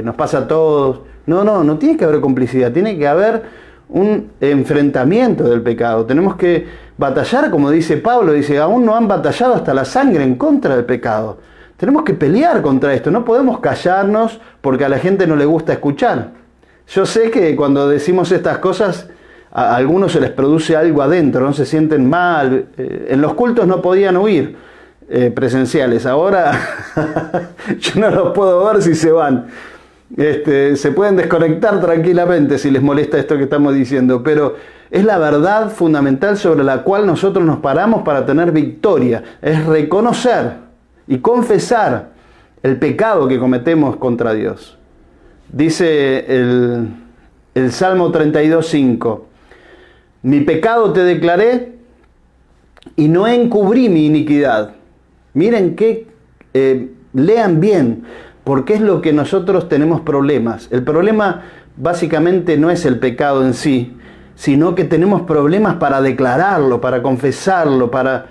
nos pasa a todos. No tiene que haber complicidad, tiene que haber un enfrentamiento del pecado. Tenemos que batallar, como dice Pablo, dice, aún no han batallado hasta la sangre en contra del pecado. Tenemos que pelear contra esto, no podemos callarnos porque a la gente no le gusta escuchar. Yo sé que cuando decimos estas cosas, a algunos se les produce algo adentro, no se sienten mal. En los cultos no podían huir presenciales, ahora yo no los puedo ver si se van. Se pueden desconectar tranquilamente si les molesta esto que estamos diciendo, pero es la verdad fundamental sobre la cual nosotros nos paramos para tener victoria. Es reconocer y confesar el pecado que cometemos contra Dios. Dice el Salmo 32:5, mi pecado te declaré y no encubrí mi iniquidad. Miren que lean bien, porque es lo que nosotros tenemos problemas. El problema básicamente no es el pecado en sí, sino que tenemos problemas para declararlo, para confesarlo, para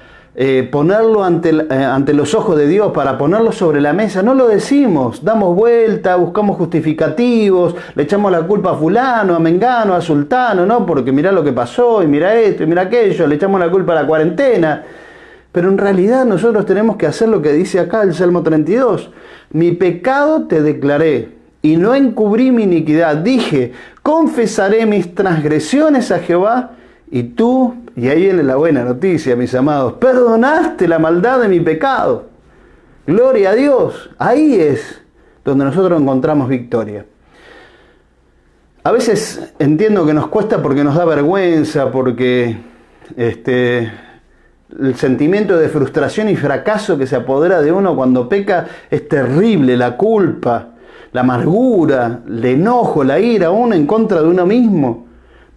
ponerlo ante los ojos de Dios, para ponerlo sobre la mesa. No lo decimos, damos vuelta, buscamos justificativos, le echamos la culpa a fulano, a mengano, a sultano, ¿no? Porque mirá lo que pasó, y mirá esto, y mirá aquello, le echamos la culpa a la cuarentena. Pero en realidad nosotros tenemos que hacer lo que dice acá el Salmo 32. Mi pecado te declaré y no encubrí mi iniquidad. Dije, confesaré mis transgresiones a Jehová y tú, y ahí viene la buena noticia, mis amados, perdonaste la maldad de mi pecado. Gloria a Dios. Ahí es donde nosotros encontramos victoria. A veces entiendo que nos cuesta porque nos da vergüenza, porque el sentimiento de frustración y fracaso que se apodera de uno cuando peca es terrible. La culpa, la amargura, el enojo, la ira, uno en contra de uno mismo.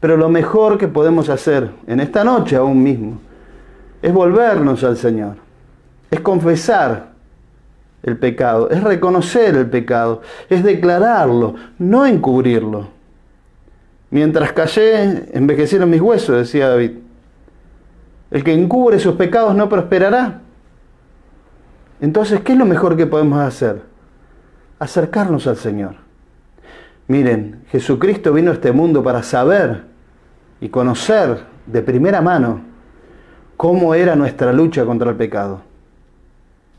Pero lo mejor que podemos hacer en esta noche aún mismo es volvernos al Señor, es confesar el pecado, es reconocer el pecado, es declararlo, no encubrirlo. Mientras callé, envejecieron mis huesos, decía David. El que encubre sus pecados no prosperará. Entonces, ¿qué es lo mejor que podemos hacer? Acercarnos al Señor. Miren, Jesucristo vino a este mundo para saber y conocer de primera mano cómo era nuestra lucha contra el pecado.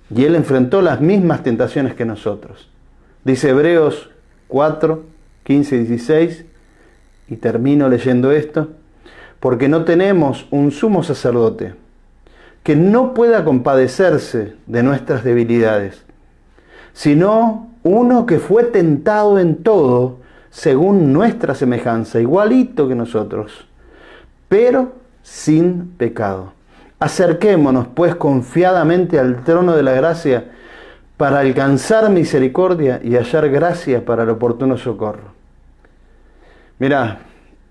Y Él enfrentó las mismas tentaciones que nosotros. Dice Hebreos 4, 15 y 16, y termino leyendo esto, porque no tenemos un sumo sacerdote que no pueda compadecerse de nuestras debilidades, sino uno que fue tentado en todo según nuestra semejanza, igualito que nosotros, pero sin pecado. Acerquémonos pues confiadamente al trono de la gracia para alcanzar misericordia y hallar gracia para el oportuno socorro. Mirá,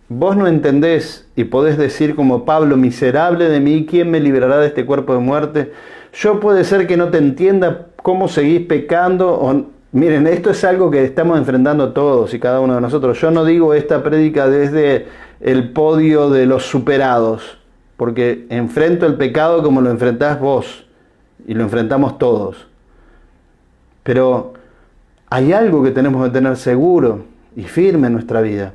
vos no entendés y podés decir como Pablo, miserable de mí, ¿quién me librará de este cuerpo de muerte? Yo puede ser que no te entienda cómo seguís pecando. Miren, esto es algo que estamos enfrentando todos y cada uno de nosotros. Yo no digo esta prédica desde el podio de los superados, porque enfrento el pecado como lo enfrentás vos y lo enfrentamos todos. Pero hay algo que tenemos que tener seguro y firme en nuestra vida.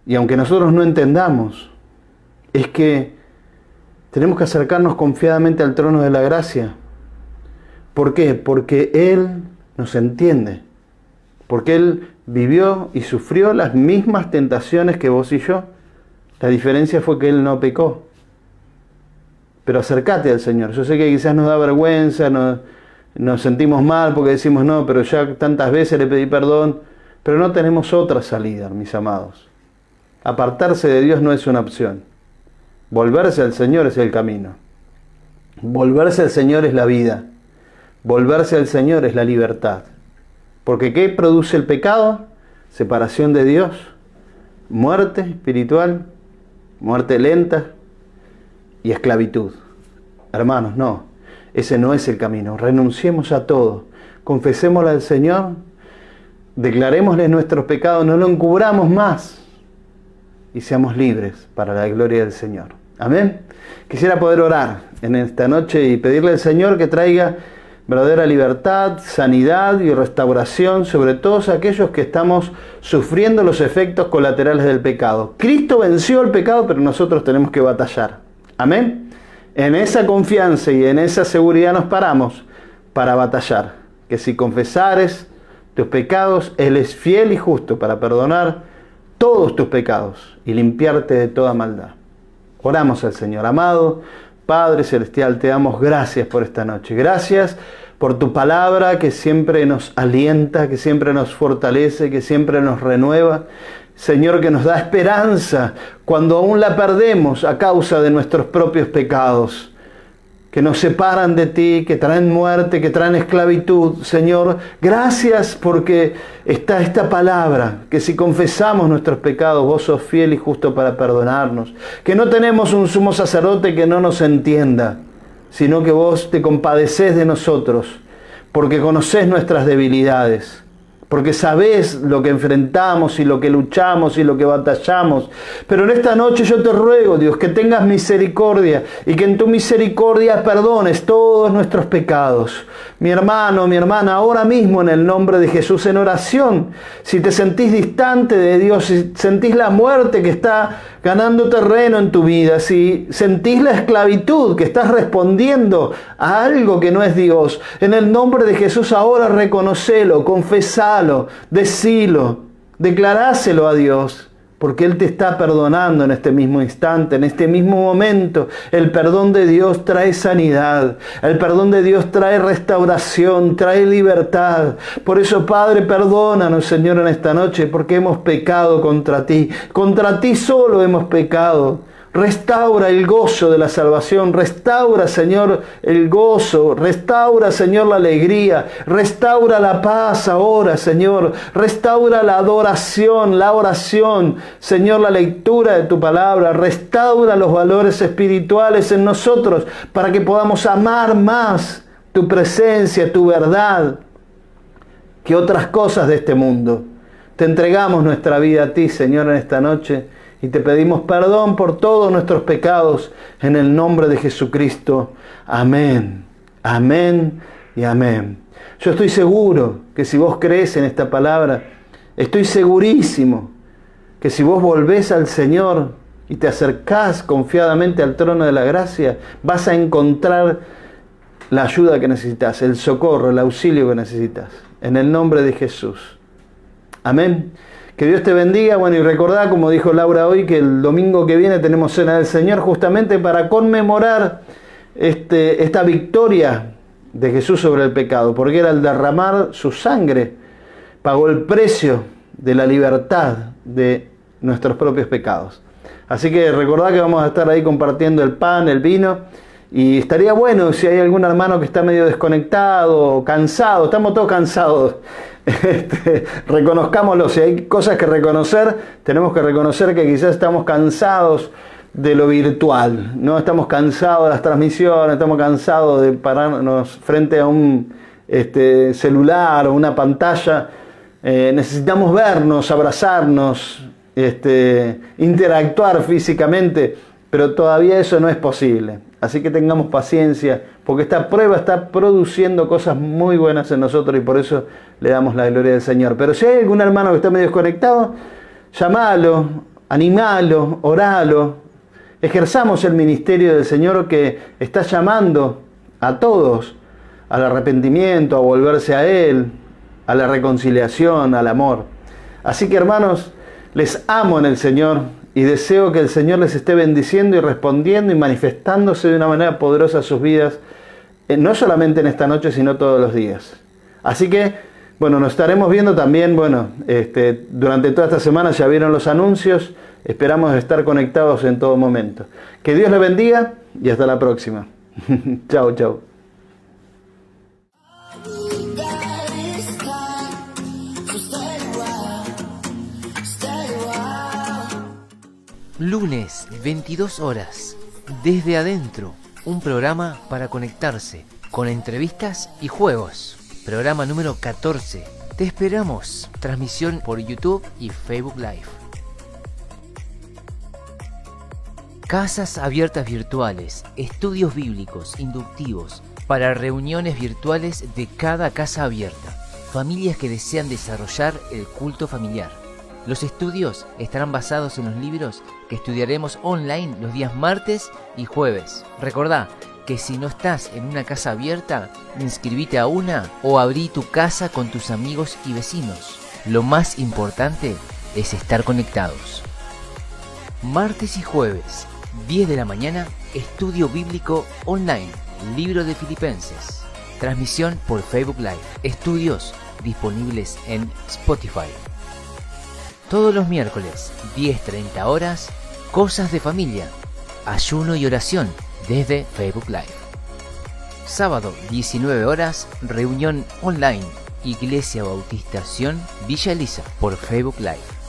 Y aunque nosotros no entendamos, es que tenemos que acercarnos confiadamente al trono de la gracia. ¿Por qué? Porque Él nos entiende. Porque Él vivió y sufrió las mismas tentaciones que vos y yo. La diferencia fue que Él no pecó. Pero acércate al Señor. Yo sé que quizás nos da vergüenza, nos sentimos mal porque decimos no, pero ya tantas veces le pedí perdón. Pero no tenemos otra salida, mis amados. Apartarse de Dios no es una opción. Volverse al Señor es el camino. Volverse al Señor es la vida. Volverse al Señor es la libertad. Porque ¿qué produce el pecado? Separación de Dios, muerte espiritual, muerte lenta y esclavitud. Hermanos, no. Ese no es el camino. Renunciemos a todo. Confesémosle al Señor. Declarémosle nuestros pecados. No lo encubramos más. Y seamos libres para la gloria del Señor. Amén. Quisiera poder orar en esta noche y pedirle al Señor que traiga verdadera libertad, sanidad y restauración sobre todos aquellos que estamos sufriendo los efectos colaterales del pecado. Cristo venció el pecado, pero nosotros tenemos que batallar. Amén. En esa confianza y en esa seguridad nos paramos para batallar. Que si confesares tus pecados, Él es fiel y justo para perdonar todos tus pecados y limpiarte de toda maldad. Oramos al Señor. Amado Padre Celestial, te damos gracias por esta noche. Gracias por tu palabra que siempre nos alienta, que siempre nos fortalece, que siempre nos renueva. Señor, que nos da esperanza cuando aún la perdemos a causa de nuestros propios pecados, que nos separan de ti, que traen muerte, que traen esclavitud. Señor, gracias porque está esta palabra, que si confesamos nuestros pecados, vos sos fiel y justo para perdonarnos. Que no tenemos un sumo sacerdote que no nos entienda, sino que vos te compadecés de nosotros, porque conocés nuestras debilidades. Porque sabés lo que enfrentamos y lo que luchamos y lo que batallamos. Pero en esta noche yo te ruego, Dios, que tengas misericordia y que en tu misericordia perdones todos nuestros pecados. Mi hermano, mi hermana, ahora mismo en el nombre de Jesús en oración, si te sentís distante de Dios, si sentís la muerte que está ganando terreno en tu vida, si sentís la esclavitud, que estás respondiendo a algo que no es Dios, en el nombre de Jesús ahora reconocelo, confesalo, decilo, declaráselo a Dios, porque Él te está perdonando en este mismo instante, en este mismo momento. El perdón de Dios trae sanidad, el perdón de Dios trae restauración, trae libertad. Por eso, Padre, perdónanos, Señor, en esta noche, porque hemos pecado contra ti solo hemos pecado. Restaura el gozo de la salvación, restaura, Señor, el gozo, restaura, Señor, la alegría, restaura la paz ahora, Señor, restaura la adoración, la oración, Señor, la lectura de tu palabra, restaura los valores espirituales en nosotros para que podamos amar más tu presencia, tu verdad, que otras cosas de este mundo. Te entregamos nuestra vida a ti, Señor, en esta noche. Y te pedimos perdón por todos nuestros pecados en el nombre de Jesucristo. Amén, amén y amén. Yo estoy seguro que si vos crees en esta palabra, estoy segurísimo que si vos volvés al Señor y te acercás confiadamente al trono de la gracia, vas a encontrar la ayuda que necesitas, el socorro, el auxilio que necesitas. En el nombre de Jesús. Amén. Que Dios te bendiga. Bueno, y recordá, como dijo Laura hoy, que el domingo que viene tenemos Cena del Señor justamente para conmemorar esta victoria de Jesús sobre el pecado, porque era el derramar su sangre, pagó el precio de la libertad de nuestros propios pecados. Así que recordá que vamos a estar ahí compartiendo el pan, el vino, y estaría bueno si hay algún hermano que está medio desconectado, cansado, estamos todos cansados. Reconozcámoslo, si hay cosas que reconocer, tenemos que reconocer que quizás estamos cansados de lo virtual, no estamos cansados de las transmisiones, estamos cansados de pararnos frente a un celular o una pantalla. Necesitamos vernos, abrazarnos, interactuar físicamente, pero todavía eso no es posible. Así que tengamos paciencia, porque esta prueba está produciendo cosas muy buenas en nosotros y por eso le damos la gloria al Señor. Pero si hay algún hermano que está medio desconectado, llamalo, animalo, oralo. Ejerzamos el ministerio del Señor que está llamando a todos al arrepentimiento, a volverse a Él, a la reconciliación, al amor. Así que hermanos, les amo en el Señor y deseo que el Señor les esté bendiciendo y respondiendo y manifestándose de una manera poderosa a sus vidas, no solamente en esta noche, sino todos los días. Así que, bueno, nos estaremos viendo también, durante toda esta semana ya vieron los anuncios, esperamos estar conectados en todo momento. Que Dios les bendiga y hasta la próxima. Chao, chao.
Lunes, 22 horas. Desde adentro, un programa para conectarse con entrevistas y juegos. Programa número 14. Te esperamos. Transmisión por YouTube y Facebook Live. Casas abiertas virtuales, estudios bíblicos inductivos para reuniones virtuales de cada casa abierta. Familias que desean desarrollar el culto familiar. Los estudios estarán basados en los libros que estudiaremos online los días martes y jueves. Recordá que si no estás en una casa abierta, inscribite a una o abrí tu casa con tus amigos y vecinos. Lo más importante es estar conectados. Martes y jueves, 10 de la mañana, estudio bíblico online, libro de Filipenses. Transmisión por Facebook Live. Estudios disponibles en Spotify. Todos los miércoles, 10:30 horas, Cosas de Familia, ayuno y oración desde Facebook Live. Sábado, 19 horas, reunión online, Iglesia Bautista Sion Villa Elisa por Facebook Live.